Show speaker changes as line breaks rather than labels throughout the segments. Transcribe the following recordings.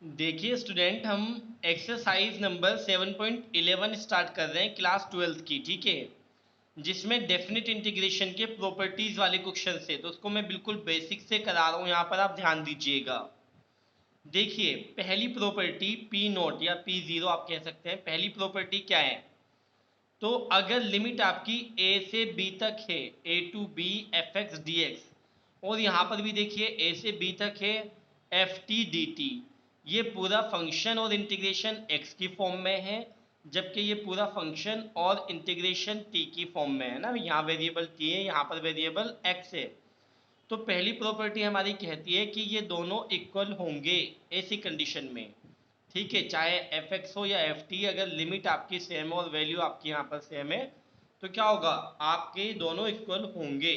देखिए स्टूडेंट, हम exercise number 7.11 start कर रहे हैं क्लास 12th की। ठीक है, जिसमें डेफिनेट इंटीग्रेशन के प्रॉपर्टीज वाले क्वेश्चन से, तो उसको मैं बिल्कुल बेसिक से करा रहा हूँ। यहाँ पर आप ध्यान दीजिएगा। देखिए, पहली प्रॉपर्टी पी नोट या पी जीरो आप कह सकते हैं। पहली प्रॉपर्टी क्या है? तो अगर लिमिट आपकी ए से बी तक है, A to B F x D x, और यहाँ पर भी देखिए ए से बी तक है एफ टी डी टी, ये पूरा फंक्शन और इंटीग्रेशन एक्स की फॉर्म में है, जबकि ये पूरा फंक्शन और इंटीग्रेशन टी की फॉर्म में है ना। यहाँ वेरिएबल टी है, यहाँ पर वेरिएबल एक्स है। तो पहली प्रॉपर्टी हमारी कहती है कि ये दोनों इक्वल होंगे ऐसी कंडीशन में। ठीक है, चाहे एफ एक्स हो या एफ टी, अगर लिमिट आपकी सेम और वैल्यू आपकी यहाँ पर सेम है तो क्या होगा, आपके दोनों इक्वल होंगे।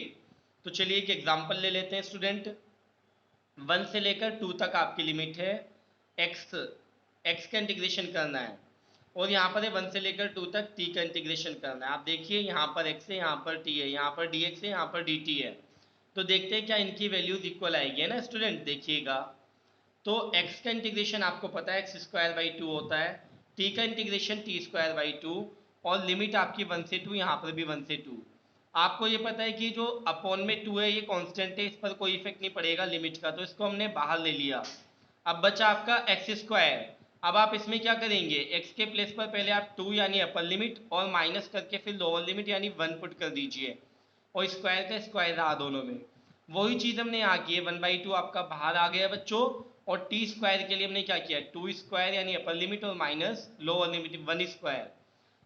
तो चलिए एक एग्जांपल ले लेते हैं स्टूडेंट। 1 से लेकर 2 तक आपकी लिमिट है। एक्स एक्स का इंटीग्रेशन करना है, और यहाँ पर है 1 से लेकर 2 तक टी का इंटीग्रेशन करना है। आप देखिए यहाँ पर एक्स है, यहाँ पर टी है, यहाँ पर डी एक्स है, यहाँ पर डी टी है। तो देखते हैं क्या इनकी वैल्यूज इक्वल आएगी, है ना स्टूडेंट। देखिएगा, तो x का इंटीग्रेशन आपको पता है एक्स स्क्वायर बाई टू होता है, t का integration T square by two, और लिमिट आपकी 1 से 2, यहाँ पर भी 1 से 2। आपको ये पता है कि जो अपॉन में 2 है ये कांस्टेंट है, इस पर कोई इफेक्ट नहीं पड़ेगा लिमिट का, तो इसको हमने बाहर ले लिया। अब बचा आपका एक्स स्क्वायर। अब आप इसमें क्या करेंगे, x के प्लेस पर पहले आप 2 यानी अपर लिमिट और माइनस करके फिर लोअर लिमिट यानी 1 पुट कर दीजिए, और स्क्वायर का स्क्वायर रहा दोनों में। वही चीज़ हमने यहाँ की है, 1/2 आपका बाहर आ गया बच्चों, और टी स्क्वायर के लिए हमने क्या किया, 2 स्क्वायर यानी अपर लिमिट और माइनस लोअर लिमिट 1 स्क्वायर।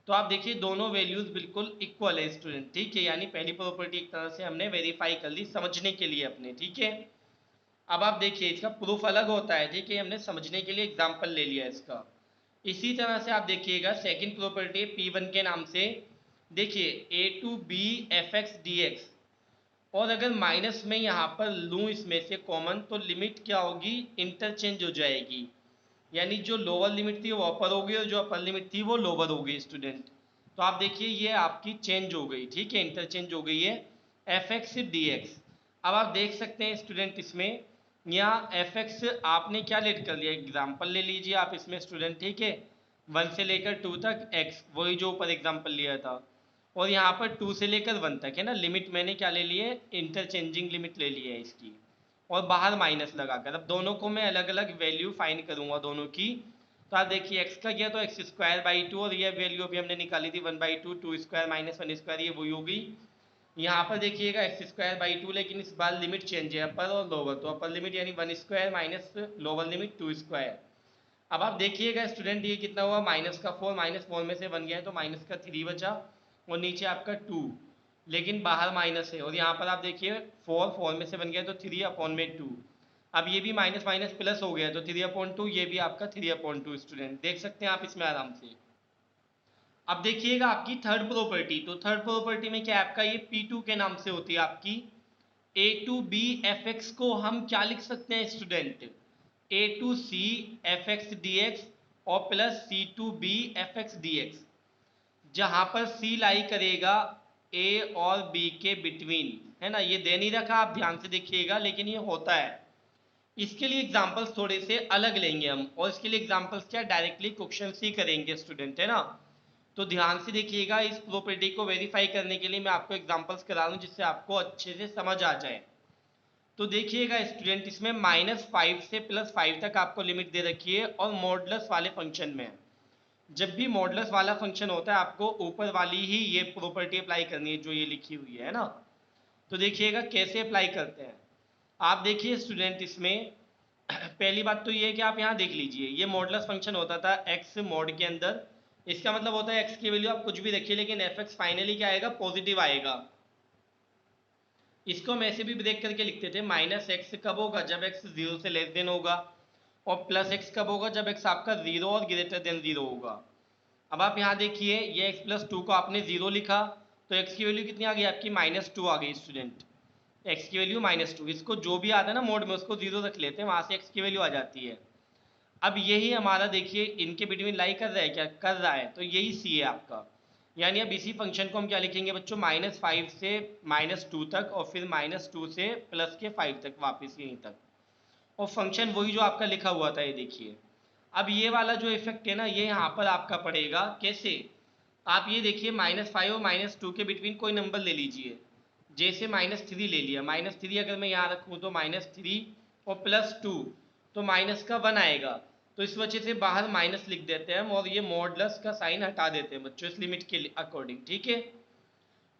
तो आप देखिए दोनों वैल्यूज बिल्कुल इक्वल है स्टूडेंट। ठीक है, यानी पहली प्रॉपर्टी एक तरह से हमने वेरीफाई कर ली समझने के लिए अपने। ठीक है, अब आप देखिए इसका प्रूफ अलग होता है। ठीक है, हमने समझने के लिए एग्जाम्पल ले लिया इसका। इसी तरह से आप देखिएगा सेकंड प्रॉपर्टी P1 के नाम से। देखिए A to B F x D x, और अगर माइनस में यहाँ पर लूँ इसमें से कॉमन, तो लिमिट क्या होगी, इंटरचेंज हो जाएगी। यानी जो लोअर लिमिट थी वो अपर होगी और जो अपर लिमिट थी वो लोअर हो गई स्टूडेंट। तो आप देखिए ये आपकी चेंज हो गई। ठीक है, इंटरचेंज हो गई है एफ एक्स डी एक्स। अब आप देख सकते हैं स्टूडेंट इसमें, यहाँ एफ एक्स आपने क्या लेट कर लिया, एग्जाम्पल ले लीजिए आप इसमें स्टूडेंट। ठीक है, 1 से लेकर 2 तक एक्स, वही जो ऊपर एग्जाम्पल लिया था, और यहाँ पर 2 से लेकर 1 तक है ना। लिमिट मैंने क्या ले ली है, इंटरचेंजिंग लिमिट ले ली है इसकी, और बाहर माइनस लगाकर। अब दोनों को मैं अलग अलग वैल्यू फाइंड करूंगा दोनों की। तो आप देखिए एक्स का किया तो एक्स स्क्वायर बाई टू, और ये वैल्यू अभी हमने निकाली थी 1/2, 2 स्क्वायर माइनस 1 स्क्वायर, ये वही होगी। यहाँ पर देखिएगा एक्स स्क्वायर बाई टू, लेकिन इस बार लिमिट चेंज है, अपर और लोअर। तो अपर लिमिट यानी 1 square minus lower limit 2 square. अब आप देखिएगा स्टूडेंट ये कितना हुआ, माइनस का 4, माइनस 4 में से 1 गया है तो माइनस का 3 बचा, और नीचे आपका 2, लेकिन बाहर माइनस है। और यहाँ पर आप देखिए 4 में से 1 गया तो 3 अपॉन में 2। अब ये भी माइनस माइनस प्लस हो गया तो 3/2, ये भी आपका 3/2 स्टूडेंट, देख सकते हैं आप इसमें आराम से। अब देखिएगा आपकी थर्ड प्रॉपर्टी, तो थर्ड प्रॉपर्टी में क्या है आपका, ये P2 के नाम से होती है आपकी। A to B F X को हम क्या लिख सकते हैं student, A to C F x D x, और plus C to B F x D X, जहां पर सी लाई करेगा ए और बी के बिटवीन, है ना। ये दे नहीं रखा, आप ध्यान से देखिएगा, लेकिन ये होता है। इसके लिए एग्जांपल्स थोड़े से अलग लेंगे हम, और इसके लिए एग्जांपल्स क्या, डायरेक्टली क्वेश्चन ही करेंगे स्टूडेंट, है ना। तो ध्यान से देखिएगा, इस प्रॉपर्टी को वेरीफाई करने के लिए मैं आपको एग्जांपल्स करा दूं जिससे आपको अच्छे से समझ आ जाए। तो देखिएगा स्टूडेंट, इसमें -5 से +5 तक आपको लिमिट दे रखी है, और मॉडुलस वाले फंक्शन में जब भी मॉडुलस वाला फंक्शन होता है आपको ऊपर वाली ही ये प्रॉपर्टी अप्लाई करनी है जो ये लिखी हुई है ना। तो देखिएगा कैसे अप्लाई करते हैं। आप देखिए स्टूडेंट इसमें पहली बात तो ये है कि आप यहाँ देख लीजिए, ये मॉडुलस फंक्शन होता था एक्स मॉड के अंदर। इसका मतलब होता है एक्स की वैल्यू आप कुछ भी रखिए, लेकिन एफ एक्स फाइनली क्या आएगा, पॉजिटिव आएगा। इसको हम ऐसे भी ब्रेक करके लिखते थे, -x कब होगा, जब x 0 से लेस देन होगा, और +x कब होगा, जब x आपका 0 और ग्रेटर देन 0 होगा। अब आप यहाँ देखिए, ये x + 2 को आपने 0 लिखा, तो x की वैल्यू कितनी आ गई आपकी, -2 आ गई स्टूडेंट। x की वैल्यू -2, इसको जो भी आता है ना मोड में उसको 0 रख लेते हैं, वहाँ से x की वैल्यू आ जाती है। अब यही हमारा देखिए इनके बिटवीन लाई कर रहा है, क्या कर रहा है, तो यही c है आपका। यानी अब इसी फंक्शन को हम क्या लिखेंगे बच्चों, -5 से -2 तक, और फिर -2 से +5 तक, वापस यहीं तक। और फंक्शन वही जो आपका लिखा हुआ था, ये देखिए अब ये वाला जो इफेक्ट है ना, ये यहाँ पर आपका पड़ेगा कैसे, आप ये देखिए -5 और -2 के बिटवीन कोई नंबर ले लीजिए, जैसे -3 ले लिया, -3 अगर मैं यहाँ रखूँ तो -3 और +2 तो माइनस का 1 आएगा, तो इस वजह से बाहर माइनस लिख देते हैं हम और ये मॉडुलस का साइन हटा देते हैं बच्चों इस लिमिट के अकॉर्डिंग, ठीक है।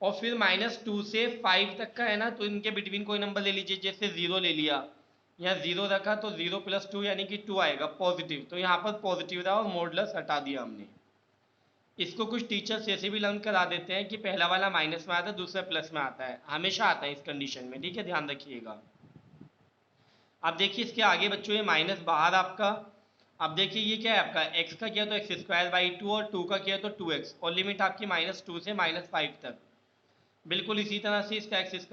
और फिर -2 से 5 तक का है ना, तो इनके बिटवीन कोई नंबर ले लीजिए, जैसे 0 ले लिया, यहाँ 0 रखा तो 0 + 2 यानी कि 2 आएगा पॉजिटिव, तो यहाँ पर पॉजिटिव रहा और मॉडुलस हटा दिया हमने। इसको कुछ टीचर्स ऐसे भी लर्न करा देते हैं कि पहला वाला माइनस में आता है, दूसरा प्लस में आता है, हमेशा आता है इस कंडीशन में, ठीक है, ध्यान रखिएगा। अब देखिए इसके आगे बच्चों ये माइनस बाहर आपका, अब देखिए ये क्या है आपका, x का किया तो x² और 2 का किया तो 2x और लिमिट आपकी -2 से -5 तक। बिल्कुल इसी तरह से इसका x²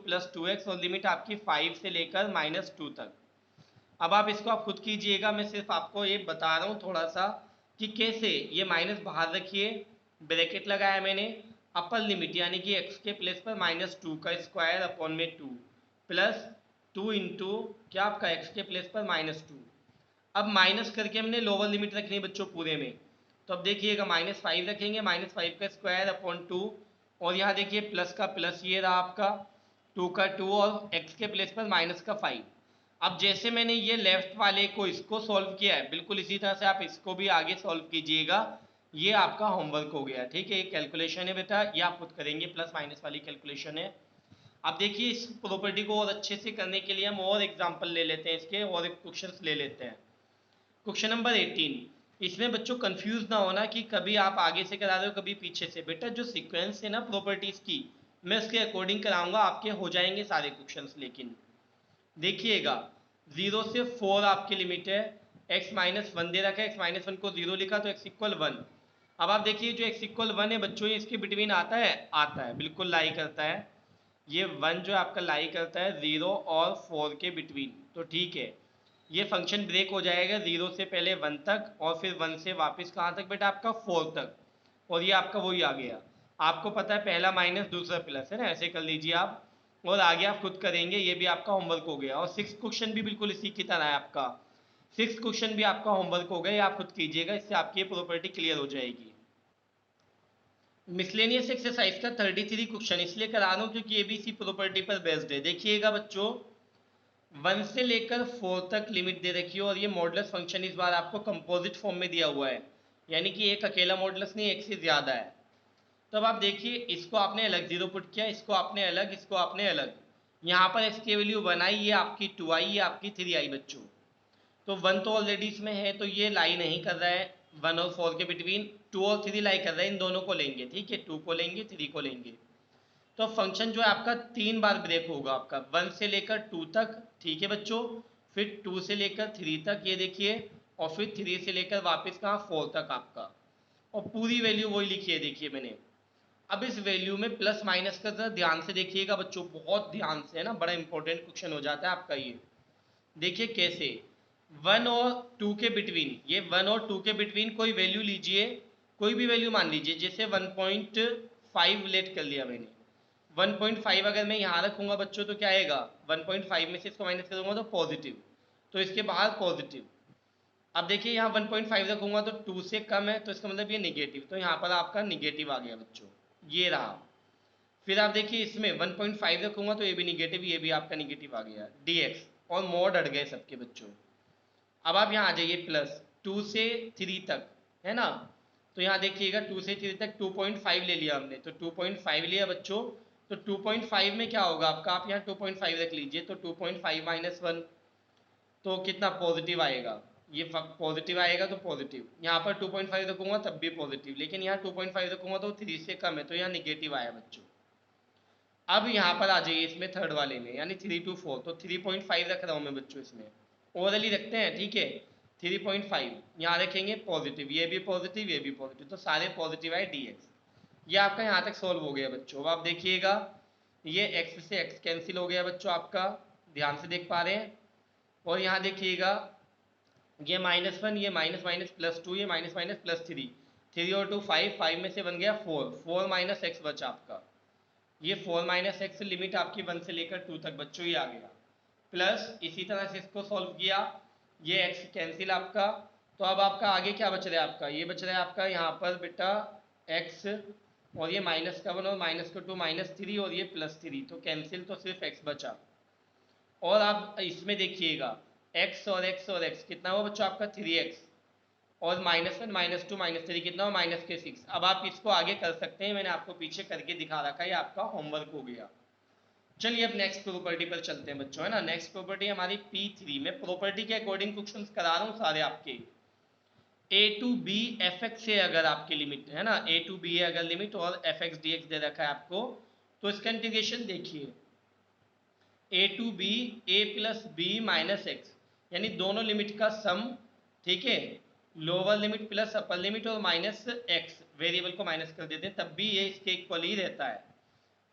+ 2x और लिमिट आपकी 5 से लेकर -2 तक। अब आप इसको आप खुद कीजिएगा, मैं सिर्फ आपको ये बता रहा हूँ थोड़ा सा कि कैसे। ये माइनस बाहर रखिए, ब्रैकेट लगाया मैंने, अपर लिमिट यानी कि x के प्लेस पर -2 का स्क्वायर अपॉन में 2 प्लस 2 इंटू क्या आपका x के प्लेस पर -2। अब माइनस करके हमने लोअर लिमिट रखनी है बच्चों पूरे में, तो अब देखिएगा -5 रखेंगे, -5 का स्क्वायर अपॉन 2 और यहाँ देखिए प्लस का प्लस ये रहा आपका 2 का 2 और x के प्लेस पर माइनस का 5। अब जैसे मैंने ये लेफ्ट वाले को इसको सॉल्व किया है, बिल्कुल इसी तरह से आप इसको भी आगे सॉल्व कीजिएगा। ये आपका होमवर्क हो गया, ठीक है, ये कैलकुलेशन है बेटा, ये आप खुद करेंगे, प्लस माइनस वाली कैलकुलेशन है। अब देखिए इस प्रॉपर्टी को और अच्छे से करने के लिए हम और एग्जाम्पल ले लेते हैं इसके, और एक क्वेश्चन ले लेते हैं। क्वेश्चन नंबर 18, इसमें बच्चों कंफ्यूज ना होना कि कभी आप आगे से करा रहे हो कभी पीछे से, बेटा जो सीक्वेंस है ना प्रॉपर्टीज की, मैं उसके अकॉर्डिंग कराऊंगा, आपके हो जाएंगे सारे क्वेश्चंस। लेकिन देखिएगा 0 से 4 आपकी लिमिट है, x-1 दे रखा है, x-1 को 0 लिखा तो x = 1। अब आप देखिए जो x = 1 है बच्चों, इसके बिटवीन आता है, आता है, बिल्कुल लाई करता है, ये 1 जो आपका लाई करता है 0 और 4 के बिटवीन, तो ठीक है, ये फंक्शन ब्रेक हो जाएगा 0 से पहले 1 तक और फिर 1 से वापस कहाँ तक बेटा, आपका 4 तक, और ये आपका वही आ गया। आपको पता है पहला माइनस दूसरा प्लस है ना, ऐसे कर लीजिए आप, और आगे आप खुद करेंगे, ये भी आपका होमवर्क हो गया। और 6th क्वेश्चन भी बिल्कुल इसी की तरह है आपका, 6th क्वेश्चन भी आपका होमवर्क हो गया, आप खुद कीजिएगा, इससे आपकी प्रॉपर्टी क्लियर हो जाएगी। मिसलेनियस एक्सरसाइज का 33 क्वेश्चन इसलिए करा रहा हूँ क्योंकि ये भी इसी प्रॉपर्टी पर बेस्ड है। देखिएगा बच्चों 1 से लेकर 4 तक लिमिट दे रखी है और ये मॉडुलस फंक्शन इस बार आपको कंपोजिट फॉर्म में दिया हुआ है, यानी कि एक अकेला मॉडुलस नहीं, एक से ज़्यादा है। तो अब आप देखिए इसको आपने अलग 0 पुट किया, इसको आपने अलग, इसको आपने अलग, यहाँ पर x की वैल्यू 1 आई, ये आपकी 2 आई, ये आपकी 3 आई बच्चों। तो 1 तो ऑलरेडी इसमें है तो ये लाई नहीं कर रहा है 1 और 4 के बिटवीन, 2 और 3 लाई कर रहा है, इन दोनों को लेंगे, ठीक है, 2 को लेंगे 3 को लेंगे। तो फंक्शन जो है आपका 3 बार ब्रेक होगा आपका, 1 से लेकर 2 तक, ठीक है बच्चों, फिर 2 से लेकर 3 तक, ये देखिए, और फिर 3 से लेकर वापस कहाँ 4 तक आपका, और पूरी वैल्यू वही लिखी है देखिए मैंने। अब इस वैल्यू में प्लस माइनस का जरा ध्यान से देखिएगा बच्चों, बहुत ध्यान से, है ना, बड़ा इंपॉर्टेंट क्वेश्चन हो जाता है आपका ये। देखिए कैसे, 1 और 2 के बिटवीन, ये 1 और 2 के बिटवीन कोई वैल्यू लीजिए, कोई भी वैल्यू मान लीजिए, जैसे 1.5 लेट कर लिया मैंने, 1.5 अगर मैं यहाँ रखूँगा बच्चों तो क्या आएगा, 1.5 में से इसको माइनस करूँगा तो पॉजिटिव, तो इसके बाहर पॉजिटिव। अब देखिए यहाँ 1.5 रखूँगा तो 2 से कम है, तो इसका मतलब ये निगेटिव, तो यहाँ पर आपका निगेटिव आ गया बच्चों, ये रहा। फिर आप देखिए इसमें 1.5 रखूँगा तो ये भी निगेटिव, ये भी आपका निगेटिव आ गया, dx, और मोड अड़ गए सबके बच्चों। अब आप यहाँ आ जाइए प्लस 2 से 3 तक, है ना, तो यहाँ देखिएगा 2 से 3 तक 2.5 ले लिया हमने, तो 2.5 लिया बच्चों, तो 2.5 में क्या होगा आपका, आप यहाँ 2.5 रख लीजिए, तो 2.5 - 1 तो कितना पॉजिटिव आएगा, ये पॉजिटिव आएगा, तो पॉजिटिव यहाँ पर 2.5 रखूँगा तब भी पॉजिटिव, लेकिन यहाँ 2.5 रखूँगा तो 3 से कम है, तो यहाँ निगेटिव आया बच्चों। अब यहाँ पर आ जाइए इसमें थर्ड वाले में, यानी 3 to 4, तो 3.5 रख रहा हूँ मैं बच्चों, इसमें ओरली रखते हैं, ठीक है, 3.5 यहाँ रखेंगे पॉजिटिव, ये भी पॉजिटिव, ये भी पॉजिटिव, तो सारे पॉजिटिव आए dx। ये आपका यहाँ तक सॉल्व हो गया बच्चों। अब आप देखिएगा ये x से x कैंसिल हो गया बच्चों आपका, ध्यान से देख पा रहे हैं, और यहाँ देखिएगा ये -1, ये माइनस माइनस +2, ये माइनस माइनस +3, 3 और 2 5, 5 में से बन गया 4, 4 - x बचा आपका, ये 4 - x लिमिट आपकी 1 से लेकर 2 तक बच्चों ही आ गया, प्लस इसी तरह से इसको सॉल्व किया, ये x कैंसिल आपका, तो अब आपका आगे क्या बच रहा है, आपका ये बच रहा है आपका यहाँ पर बेटा x, और ये -1 और -2 -3 और ये +3, तो कैंसिल, तो सिर्फ x बचा। और आप इसमें देखिएगा x और x और x कितना हुआ बच्चों आपका 3x, और -1 -2 -3 कितना हुआ -6। अब आप इसको आगे कर सकते हैं, मैंने आपको पीछे करके दिखा रखा है, ये आपका होमवर्क हो गया। चलिए अब नेक्स्ट प्रॉपर्टी पर चलते हैं बच्चों, है ना। नेक्स्ट प्रॉपर्टी हमारी P3 में, प्रॉपर्टी के अकॉर्डिंग क्वेश्चंस करा रहा हूँ सारे आपके। a to B F X से अगर आपकी लिमिट है ना, a टू बी है अगर लिमिट, और एफ एक्स डी एक्स दे रखा है आपको, तो इसका इंटीग्रेशन देखिए, a to b a plus b minus x, यानी दोनों लिमिट का सम, ठीक है, lower limit plus upper limit और माइनस एक्स, वेरिएबल को माइनस कर देते हैं तब भी ये इसके इक्वल ही रहता है।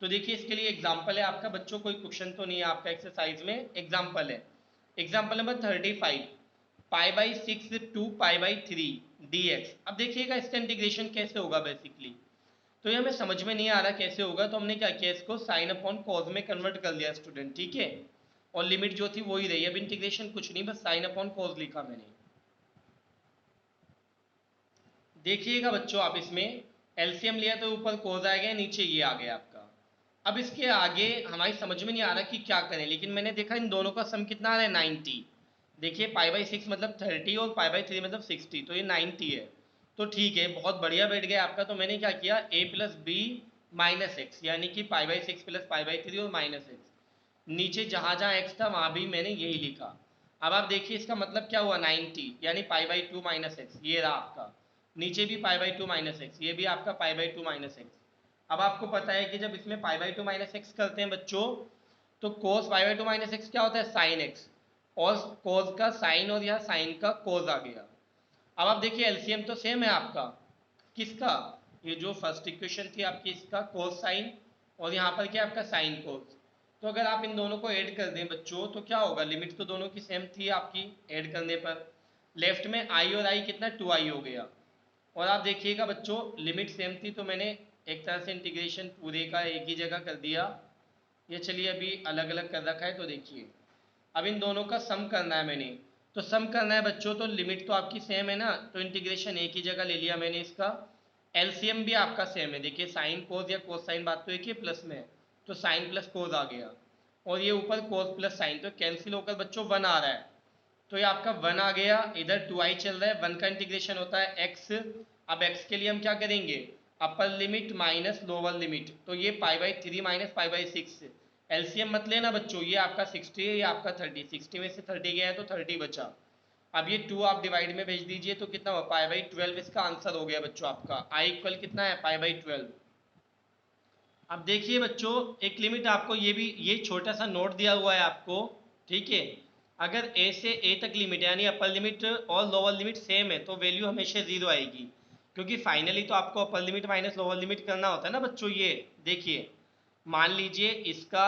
तो देखिए इसके लिए एग्जाम्पल है आपका बच्चों, कोई क्वेश्चन तो नहीं है आपका एक्सरसाइज में, एग्जाम्पल है। Example number 35, π/6 to π/3 dx। अब देखिएगा इसका इंटीग्रेशन कैसे होगा बेसिकली, तो ये हमें समझ में नहीं आ रहा कैसे होगा, तो हमने क्या किया, इसको साइन अपॉन कॉज में कन्वर्ट कर लिया स्टूडेंट, ठीक है, और लिमिट जो थी वही रही। अब इंटीग्रेशन कुछ नहीं, बस साइन अपॉन कॉज लिखा मैंने। देखिएगा बच्चों आप इसमें एलसीएम लिया तो ऊपर कॉज आ गया, नीचे ये आ गया आपका। अब इसके आगे हमारी समझ में नहीं आ रहा कि क्या करें, लेकिन मैंने देखा इन दोनों का सम कितना आ रहा है 90। देखिए π/6 मतलब 30 और π/3 मतलब 60, तो ये 90 है। तो ठीक है, बहुत बढ़िया बैठ गया आपका। तो मैंने क्या किया, a plus b minus x, यानी कि π/6 प्लस π/3 और माइनस एक्स, नीचे जहाँ जहाँ x था वहाँ भी मैंने यही लिखा। अब आप देखिए इसका मतलब क्या हुआ, 90 यानी π/2 माइनस एक्स, ये रहा आपका। नीचे भी π/2 माइनस एक्स, ये भी आपका π/2 माइनस एक्स। अब आपको पता है कि जब इसमें π/2 माइनस एक्स करते हैं बच्चों, तो cos π/2 माइनस एक्स क्या होता है, साइन एक्स, और cos का साइन और यहाँ साइन का cos आ गया। अब आप देखिए एलसीएम तो सेम है आपका, किसका, ये जो फर्स्ट इक्वेशन थी आपकी इसका cos साइन, और यहाँ पर क्या आपका साइन cos। तो अगर आप इन दोनों को ऐड कर दें बच्चों तो क्या होगा, लिमिट तो दोनों की सेम थी आपकी, ऐड करने पर लेफ्ट में i और i कितना 2i हो गया। और आप देखिएगा बच्चों लिमिट सेम थी, तो मैंने एक तरह से इंटीग्रेशन पूरे का एक ही जगह कर दिया। ये चलिए अभी अलग अलग कर रखा है, तो देखिए अब इन दोनों का सम करना है मैंने, तो सम करना है बच्चों, तो लिमिट तो आपकी सेम है ना, तो इंटीग्रेशन एक ही जगह ले लिया मैंने इसका। एलसीएम भी आपका सेम है, देखिए साइन कोस या कोस साइन बात तो एक ही प्लस में है, तो साइन प्लस कोस आ गया, और ये ऊपर कोस प्लस साइन, तो कैंसिल होकर बच्चों 1 आ रहा है। तो ये आपका 1 आ गया, इधर 2i चल रहा है, 1 का इंटीग्रेशन होता है x। अब x के लिए हम क्या करेंगे, upper limit minus lower limit, तो ये π/3 माइनस π/6, एलसीएम मत लेना बच्चों, ये आपका 60 है, ये आपका 30, 60 में से 30 गया है तो 30 बचा। अब ये 2 आप डिवाइड में भेज दीजिए, तो कितना हुआ π/12, इसका आंसर हो गया बच्चों आपका। i इक्वल कितना है, π/12। अब देखिए बच्चों एक लिमिट आपको ये छोटा सा नोट दिया हुआ है आपको, ठीक है, अगर a से a तक लिमिट है यानी अपर लिमिट और लोअर लिमिट सेम है तो वैल्यू हमेशा 0 आएगी, क्योंकि फाइनली तो आपको upper limit minus lower limit करना होता है ना बच्चों। ये देखिए मान लीजिए इसका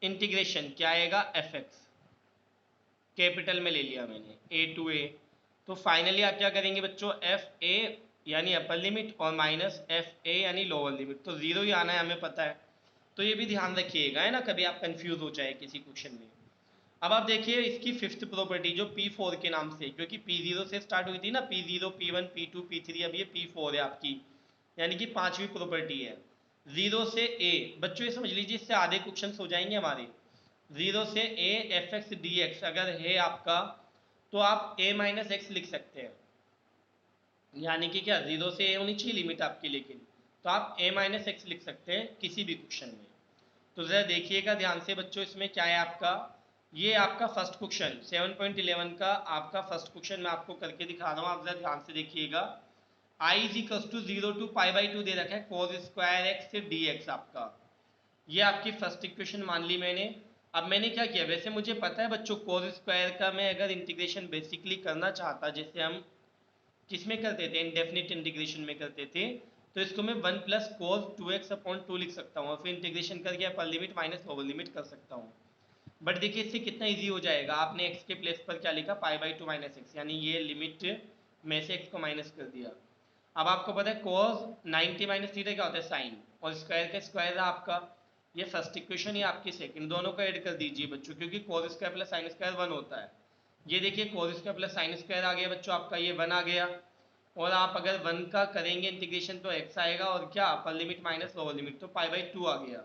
इंटीग्रेशन क्या आएगा, एफ एक्स, कैपिटल में ले लिया मैंने a टू a, तो फाइनली आप क्या करेंगे बच्चों, एफ ए यानी अपर लिमिट और माइनस एफ ए यानी लोअर लिमिट, तो 0 ही आना है हमें पता है। तो ये भी ध्यान रखिएगा, है ना, कभी आप कंफ्यूज हो जाए किसी क्वेश्चन में। अब आप देखिए इसकी फिफ्थ प्रॉपर्टी जो P4 के नाम से, क्योंकि P0 से स्टार्ट हुई थी ना, P0 P1 P2 P3, अब ये P4 है आपकी, यानी कि पांचवी प्रॉपर्टी है। 0 से a, बच्चों ये समझ लीजिए इससे आधे क्वेश्चन हो जाएंगे हमारे। 0 से a F x D x अगर है आपका, तो आप a माइनस एक्स लिख सकते हैं, यानी कि क्या 0 से a होनी चाहिए लिमिट आपकी, लेकिन तो आप a माइनस एक्स लिख सकते हैं किसी भी क्वेश्चन में। तो जरा देखिएगा ध्यान से बच्चों, इसमें क्या है आपका, ये आपका फर्स्ट क्वेश्चन 7.11 का आपका फर्स्ट क्वेश्चन मैं आपको करके दिखा रहा हूँ, आप जरा ध्यान से देखिएगा। i is equal to 0 to π/2 दे रखा है cos स्क्वायर एक्स dx आपका, ये आपकी फर्स्ट इक्वेशन मान ली मैंने। अब मैंने क्या किया, वैसे मुझे पता है बच्चों cos स्क्वायर का मैं अगर इंटीग्रेशन बेसिकली करना चाहता, जैसे हम किस में करते थे, इंडेफिनिट इंटीग्रेशन में करते थे, तो इसको मैं 1 प्लस कोस 2x/2 लिख सकता हूँ, और फिर इंटीग्रेशन करके upper limit minus lower limit कर सकता हूँ। बट देखिए इससे कितना इजी हो जाएगा, आपने x के प्लेस पर क्या लिखा, π/2 माइनस एक्स, यानी ये लिमिट में से x को माइनस कर दिया। अब आपको पता है cos 90 माइनस थीटा क्या होता है, साइन, और स्क्वायर का स्क्वायर है आपका, ये फर्स्ट इक्वेशन ही आपकी सेकंड, दोनों को ऐड कर दीजिए बच्चों, क्योंकि cos square plus sine square 1 होता है। ये देखिए cos square plus sine square आ गया बच्चों आपका, ये 1 आ गया। और आप अगर 1 का करेंगे इंटीग्रेशन तो x आएगा, और क्या upper limit minus lower limit, तो पाई बाई 2 आ गया।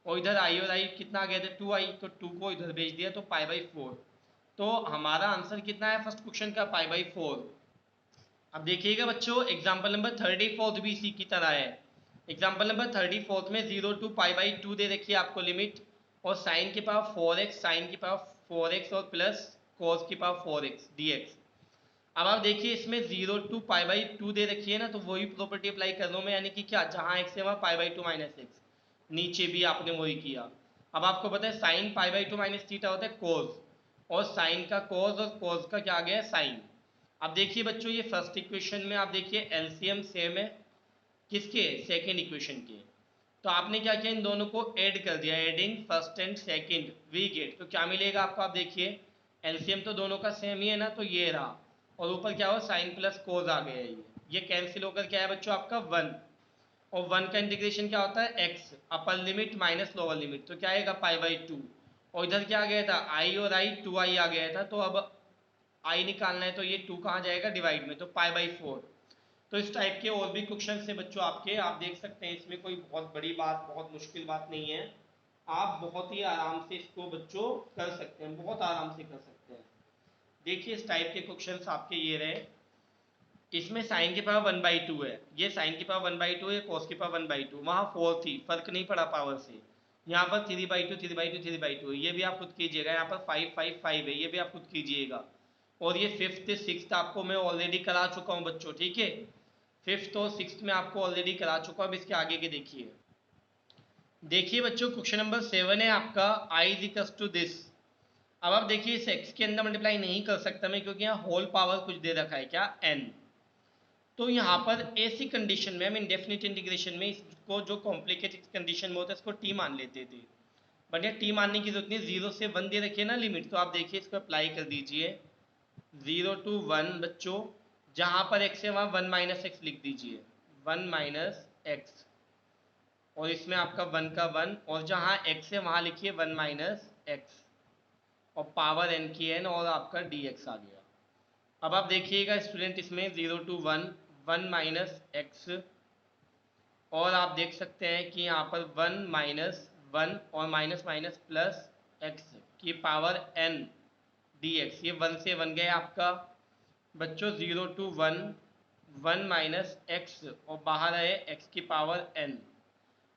और इधर आई और आई कितना आ गया था 2i, तो 2 को इधर भेज दिया तो पाई बाई 4। तो हमारा आंसर कितना है फर्स्ट क्वेश्चन का, पाई बाई 4। अब देखिएगा बच्चों एग्जाम्पल नंबर 34 भी इसी की तरह है। एग्जाम्पल नंबर 34 में 0 टू पाई बाई 2 दे रखी है आपको लिमिट, और साइन की पावर 4x, साइन की पावर 4x और प्लस कॉस की पावर 4x dx। अब आप देखिए इसमें 0 टू पाई बाई 2 दे रखी है ना, तो वही प्रॉपर्टी अप्लाई कर रहा हूँ मैं, यानी कि क्या, जहाँ x है वहाँ पाई बाई 2 माइनस एक्स, नीचे भी आपने वही किया। अब आपको पता है sine pi by 2 minus theta होता है कोस, और साइन का कोस और कोस का क्या आ गया है साइन। अब देखिए बच्चों ये फर्स्ट इक्वेशन में आप देखिए एलसीएम सेम है किसके, सेकेंड इक्वेशन के। तो आपने क्या किया, इन दोनों को ऐड कर दिया, adding first and second we get, तो क्या मिलेगा आपको, आप देखिए एलसीएम तो दोनों का सेम ही है ना, तो ये रहा, और ऊपर क्या हो साइन प्लस कोस आ गया, ये कैंसिल होकर क्या है बच्चों आपका 1। और 1 का इंटीग्रेशन क्या होता है x, upper limit minus lower limit, तो क्या आएगा पाई बाई 2। और इधर क्या आ गया था i और i 2i आ गया था, तो अब i निकालना है, तो ये 2 कहाँ जाएगा डिवाइड में, तो पाई बाई 4। तो इस टाइप के और भी क्वेश्चन से बच्चों आपके, आप देख सकते हैं इसमें कोई बहुत बड़ी बात, बहुत मुश्किल बात नहीं है। आप बहुत ही आराम से इसको बच्चों कर सकते हैं, बहुत आराम से कर सकते हैं। देखिए इस टाइप के क्वेश्चन आपके ये रहे, इसमें साइन की पावर 1/2 है, ये साइन की पावर 1/2 है, कॉस की पावर 1/2, वहाँ 4 थी, फर्क नहीं पड़ा पावर से। यहाँ पर 3/2 3/2 3/2 है, ये भी आप खुद कीजिएगा। यहाँ पर 5 5 5 है, ये भी आप खुद कीजिएगा। और ये फिफ्थ सिक्स्थ आपको मैं ऑलरेडी करा चुका हूँ बच्चों, ठीक है, फिफ्थ और सिक्स्थ में आपको ऑलरेडी करा चुका हूँ। अब इसके आगे के देखिए, देखिए बच्चों क्वेश्चन नंबर 7 है आपका, आई इज इक्वल्स टू दिस। अब आप देखिए इस x के अंदर मल्टीप्लाई नहीं कर सकता मैं, क्योंकि यहाँ होल पावर कुछ दे रखा है, क्या n। तो यहाँ पर ऐसी कंडीशन में हम इंडेफिनिट इंटीग्रेशन में इसको जो कॉम्प्लिकेटेड कंडीशन में होता है इसको टी मान लेते थे, बट यहाँ टी मानने की जरूरत नहीं, 0 से 1 दे रखिए ना लिमिट, तो आप देखिए इसको अप्लाई कर दीजिए 0 टू 1 बच्चों, जहाँ पर x है वहाँ 1 माइनस एक्स लिख दीजिए, 1 माइनस एक्स, और इसमें आपका 1 का 1, और जहाँ x है वहाँ लिखिए 1 माइनस एक्स, और पावर n की n, और आपका dx आ गया। अब आप देखिएगा स्टूडेंट इसमें 0 टू 1 1 माइनस एक्स, और आप देख सकते हैं कि यहाँ पर 1 माइनस 1 और माइनस माइनस प्लस एक्स की पावर n dx, ये 1 से 1 गया आपका बच्चों 0 टू 1 1 माइनस एक्स, और बाहर है x की पावर n।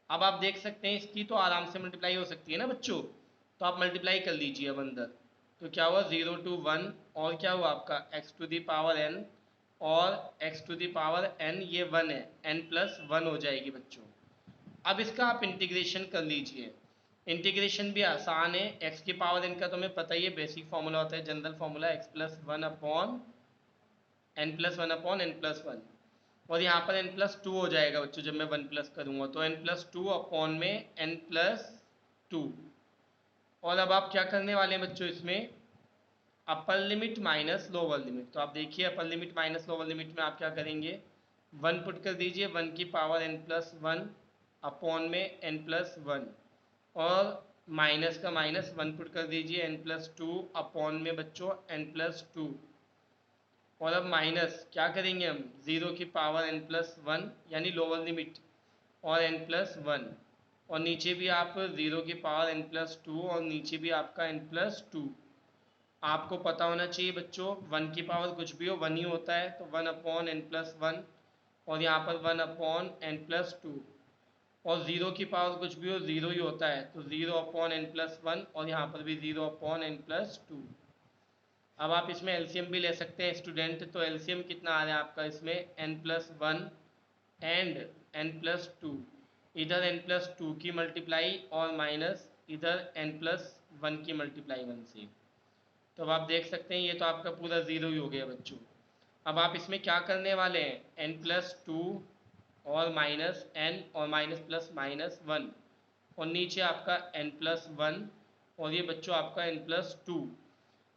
अब आप देख सकते हैं इसकी तो आराम से मल्टीप्लाई हो सकती है ना बच्चों, तो आप मल्टीप्लाई कर लीजिए अब अंदर, तो क्या हुआ 0 टू 1, और क्या हुआ आपका x to the power n, और x to the power n ये 1 है, n प्लस 1 हो जाएगी बच्चों। अब इसका आप इंटीग्रेशन कर लीजिए, इंटीग्रेशन भी आसान है, x की पावर n का तो हमें पता ही है, बेसिक फॉर्मूला होता है, general formula x plus 1 upon n plus 1 upon n plus 1, और यहाँ पर n प्लस 2 हो जाएगा बच्चों, जब मैं 1 प्लस करूँगा तो n प्लस 2 अपॉन में n प्लस 2। और अब आप क्या करने वाले हैं बच्चों, इसमें upper limit minus lower limit, तो आप देखिए upper limit minus lower limit में आप क्या करेंगे, 1 पुट कर दीजिए, 1 की पावर n प्लस 1 अपॉन में n प्लस 1, और माइनस का माइनस 1 पुट कर दीजिए, n प्लस 2 अपॉन में बच्चों n प्लस 2, और अब माइनस क्या करेंगे हम, 0 की पावर n प्लस 1 यानी लोअर लिमिट, और n प्लस 1, और नीचे भी आप 0 की पावर n प्लस 2, और नीचे भी आपका n प्लस 2। आपको पता होना चाहिए बच्चों 1 की पावर कुछ भी हो 1 ही होता है, तो 1 अपॉन n प्लस 1, और यहाँ पर 1 अपॉन n प्लस 2, और 0 की पावर कुछ भी हो 0 ही होता है, तो 0 अपॉन n प्लस 1, और यहाँ पर भी 0 अपॉन n प्लस 2। अब आप इसमें एलसीएम भी ले सकते हैं स्टूडेंट, तो एलसीएम कितना आ रहा है आपका इसमें n plus 1 and n plus 2, इधर n प्लस 2 की मल्टीप्लाई, और माइनस इधर n प्लस 1 की मल्टीप्लाई 1 से, तो अब आप देख सकते हैं ये तो आपका पूरा 0 ही हो गया बच्चों। अब आप इसमें क्या करने वाले हैं, n प्लस 2 और माइनस n और माइनस प्लस माइनस 1, और नीचे आपका n प्लस 1, और ये बच्चों आपका n प्लस 2।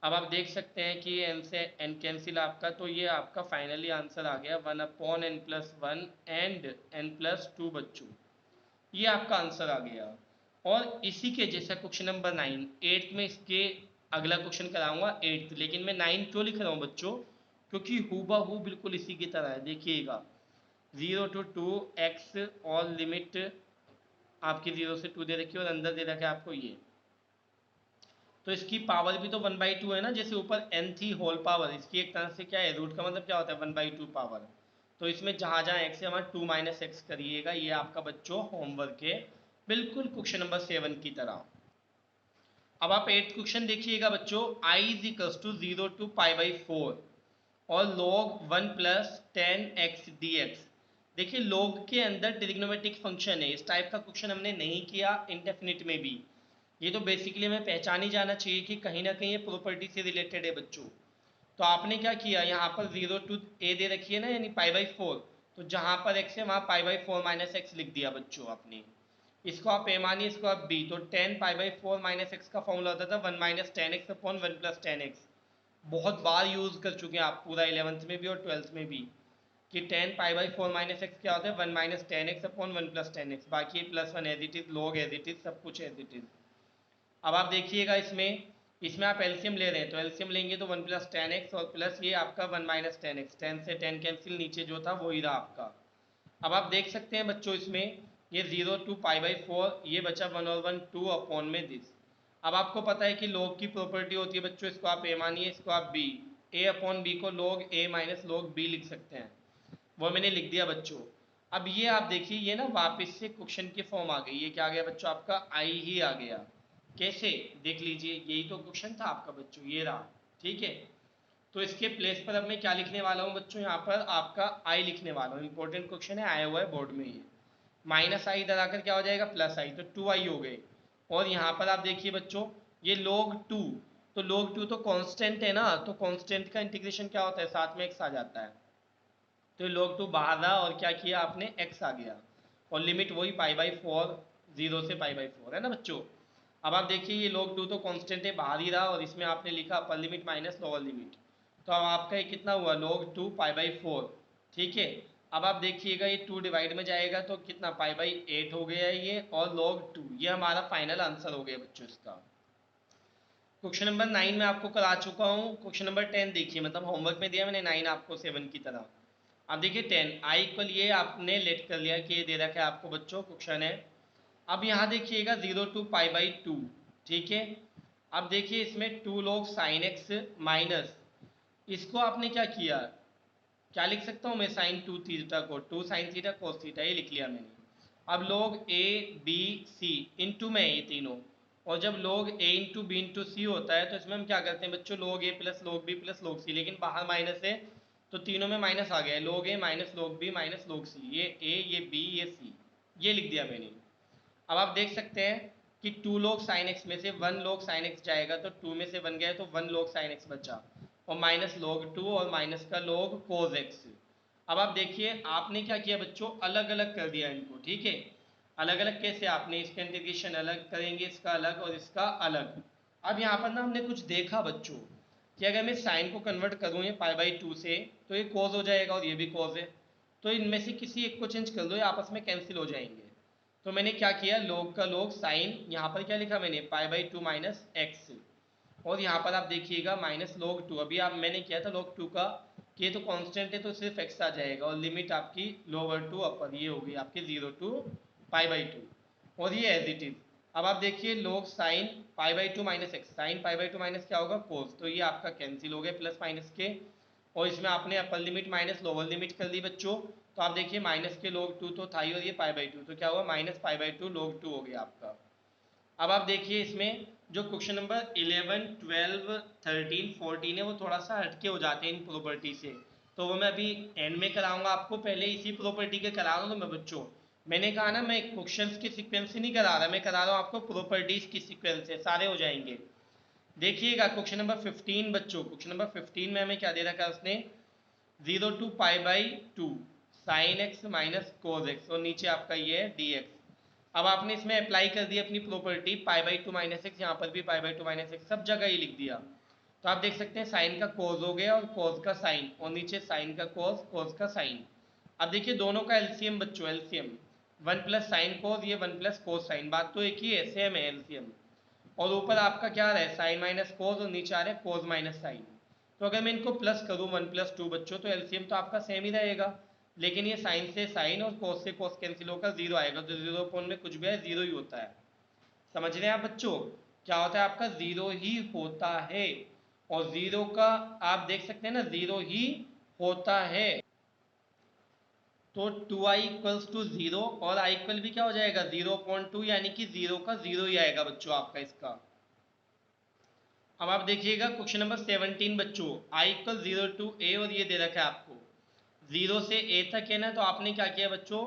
अब आप देख सकते हैं कि n से n कैंसिल आपका, तो ये आपका फाइनली आंसर आ गया 1 upon n plus 1 and n plus 2 बच्चों, ये आपका आंसर आ गया। और इसी के जैसा क्वेश्चन नंबर 9 8th में इसके अगला क्वेश्चन कराऊंगा 8th, लेकिन मैं 9 क्यों लिख रहा हूँ बच्चों, क्योंकि हूबहू बिल्कुल इसी की तरह है। देखिएगा 0 to 2 x और लिमिट आपकी 0 से 2 दे रखी है और अंदर दे रखा है आपको ये, तो इसकी पावर भी तो 1/2 है ना, जैसे ऊपर n थी होल पावर, इसकी एक तरह से क्या है रूट का मतलब क्या होता है 1/2 पावर। तो इसमें जहाँ जहाँ x है वहाँ 2 - x करिएगा, ये आपका बच्चों होमवर्क है, बिल्कुल क्वेश्चन नंबर 7 की तरह। अब आप 8th क्वेश्चन देखिएगा बच्चों, I is equals to 0 to π/4 और log 1 + 10x dx। देखिए log के अंदर ट्रिग्नोमेट्रिक फंक्शन है, इस टाइप का क्वेश्चन हमने नहीं किया इंडेफिनिट में भी। ये तो बेसिकली हमें पहचान ही जाना चाहिए कि कहीं ना कहीं ये प्रॉपर्टी से रिलेटेड है बच्चों। तो आपने क्या किया, यहाँ पर 0 to a दे रखी है ना, यानी π/4, तो जहाँ पर x है वहाँ π/4 - x लिख दिया बच्चों आपने। इसको आप a मानिए, इसको आप b, तो 10 π/4 - x का फॉर्मूला होता था 1 - 10x अपॉन 1 + 10x। बहुत बार यूज कर चुके हैं आप, पूरा 11th में भी और 12th में भी, कि 10 π/4 - x क्या होता है 1 - 10x अपॉन 1 + 10x, बाकी +1 as it is, log as it is, सब कुछ एज इट इज। अब आप देखिएगा इसमें इसमें आप एलसीएम ले रहे हैं, तो एलसीएम लेंगे तो 1 + 10x और प्लस ये आपका 1 - 10x, 10 से 10 कैंसिल, नीचे जो था वही रहा आपका। अब आप देख सकते हैं बच्चों इसमें ये 0 to π/4, ये बचा 1 और 1 2 अपॉन में दिस। अब आपको पता है कि log की प्रॉपर्टी होती है बच्चों, इसको आप a मानिए, इसको आप b, a अपॉन b को log a - log b लिख सकते हैं, वो मैंने लिख दिया बच्चों। अब ये आप देखिए ये ना वापस से क्वेश्चन की फॉर्म आ गई, ये क्या आ गया बच्चों आपका आई ही आ गया। कैसे देख लीजिए, यही तो क्वेश्चन था आपका बच्चों, ये रहा, ठीक है। तो इसके प्लेस पर अब मैं क्या लिखने वाला हूँ बच्चों, यहाँ पर आपका आई लिखने वाला हूँ, इंपॉर्टेंट क्वेश्चन है, आया हुआ है बोर्ड में ये। माइनस आई इधर आकर क्या हो जाएगा प्लस आई, तो 2i हो गए। और यहाँ पर आप देखिए बच्चों ये log 2, तो log 2 तो कांस्टेंट है ना, तो कांस्टेंट का इंटीग्रेशन क्या होता है साथ में x आ जाता है, तो log 2 बाहर रहा और क्या किया आपने x आ गया, और लिमिट वही π/4, 0 से π/4 है ना बच्चों। अब आप देखिए ये log 2 तो कांस्टेंट है, बाहर ही रहा, और इसमें आपने लिखा upper limit minus lower limit, तो अब आपका ये कितना हुआ log 2 π/4, ठीक है। अब आप देखिएगा ये 2 डिवाइड में जाएगा तो कितना π/8 हो गया है ये, और log 2, ये हमारा फाइनल आंसर हो गया बच्चों इसका। क्वेश्चन नंबर 9 में आपको करा चुका हूँ, क्वेश्चन नंबर 10 देखिए, मतलब होमवर्क में दिया मैंने 9 आपको 7 की तरह। अब देखिए 10 आई इक्वल, ये आपने लेट कर लिया कि ये दे रखा है आपको बच्चों क्वेश्चन है। अब यहाँ देखिएगा 0 to π/2, ठीक है। अब देखिए इसमें 2 log sin x माइनस, इसको आपने क्या किया, क्या लिख सकता हूँ मैं, साइन 2 थीटा को 2 sin थीटा cos थीटा, ये लिख लिया मैंने। अब log a b c into में ये तीनों, और जब log a into B into C होता है तो इसमें हम क्या करते हैं बच्चों, log a plus log b plus log c, लेकिन बाहर माइनस है तो तीनों में माइनस आ गया है, log a minus log b minus log c, ये a ये b ये c, ये लिख दिया मैंने। अब आप देख सकते हैं कि 2 log sin x में से 1 log sin x जाएगा, तो 2 में से 1 गया तो 1 log sin x बचा, और माइनस log 2 और माइनस का log cos x। अब आप देखिए आपने क्या किया बच्चों, अलग अलग कर दिया इनको, ठीक है। अलग अलग कैसे, आपने इसका इंटीग्रेशन अलग करेंगे, इसका अलग और इसका अलग। अब यहाँ पर ना हमने कुछ देखा बच्चों कि अगर मैं साइन को कन्वर्ट करूँ ये π/2 से, तो ये cos हो जाएगा और ये भी cos है, तो इनमें से किसी एक को चेंज कर दो, ये आपस में कैंसिल हो जाएंगे। तो मैंने क्या किया, log का log साइन, यहाँ पर क्या लिखा मैंने π/2 माइनस एक्स, और यहाँ पर आप देखिएगा माइनस log 2, अभी आप मैंने किया था log 2 का, कि ये तो कांस्टेंट है तो सिर्फ x आ जाएगा, और लिमिट आपकी लोअर टू अपर, ये होगी आपकी 0 to π/2, और ये एज इट इज। अब आप देखिए log sine π/2 minus X, sine π/2 minus क्या होगा cos, तो ये आपका कैंसिल हो गया प्लस माइनस के, और इसमें आपने upper limit minus lower limit कर दी बच्चों, तो आप देखिए माइनस के log 2 तो था ही, और ये π/2, तो क्या हुआ माइनस π/2 log 2 हो गया आपका। अब आप देखिए इसमें जो क्वेश्चन नंबर 11 12 13 14 है वो थोड़ा सा हटके हो जाते हैं इन प्रॉपर्टी से, तो वो मैं अभी एंड में कराऊंगा आपको, पहले इसी प्रॉपर्टी के करा रहा हूँ। तो मैं बच्चों मैंने कहा ना मैं क्वेश्चंस की सीक्वेंस से नहीं करा रहा, मैं करा रहा हूँ आपको प्रॉपर्टीज की सीक्वेंस से, सारे हो जाएंगे। देखिएगा क्वेश्चन नंबर 15 बच्चों, क्वेश्चन नंबर 15 में हमें क्या दे रखा है उसने, 0 to π/2 sin x minus cos x, और नीचे आपका ये है dx। अब आपने इसमें अप्लाई कर दी अपनी प्रॉपर्टी π/2 माइनस एक्स, यहाँ पर भी π/2 माइनस एक्स, सब जगह ही लिख दिया। तो आप देख सकते हैं साइन का कोस हो गया और कोस का साइन, और नीचे साइन का कोस कोस का साइन। अब देखिए दोनों का एलसीएम बच्चों, एलसीएम 1 प्लस साइन कोस, ये 1 प्लस कोस साइन, बात तो एक ही है, सेम है एलसीएम। और ऊपर आपका क्या आ रहा है, साइन माइनस कोस, और नीचे आ रहा है कोस माइनस साइन। तो अगर मैं इनको प्लस करूँ 1+2 बच्चों, तो एलसीएम तो आपका सेम ही रहेगा, लेकिन ये साइन से साइन और कोस से कोस कैंसिल होकर जीरो आएगा, तो जीरो पॉइंट में कुछ भी है जीरो ही होता है। समझ रहे हैं आप बच्चों, क्या होता है आपका जीरो ही होता है, और जीरो का आप देख सकते हैं ना, जीरो ही होता है। तो 2i इक्वल्स टू जीरो, और i इक्वल भी क्या हो जाएगा 0.2, यानी कि जीरो का जीरो ही आएगा बच्चों आपका इसका। अब आप देखिएगा क्वेश्चन नंबर 17 बच्चों, i इक्वल 0 टू a, और ये दे रखा है आपको 0 से a तक है ना, तो आपने क्या किया बच्चों,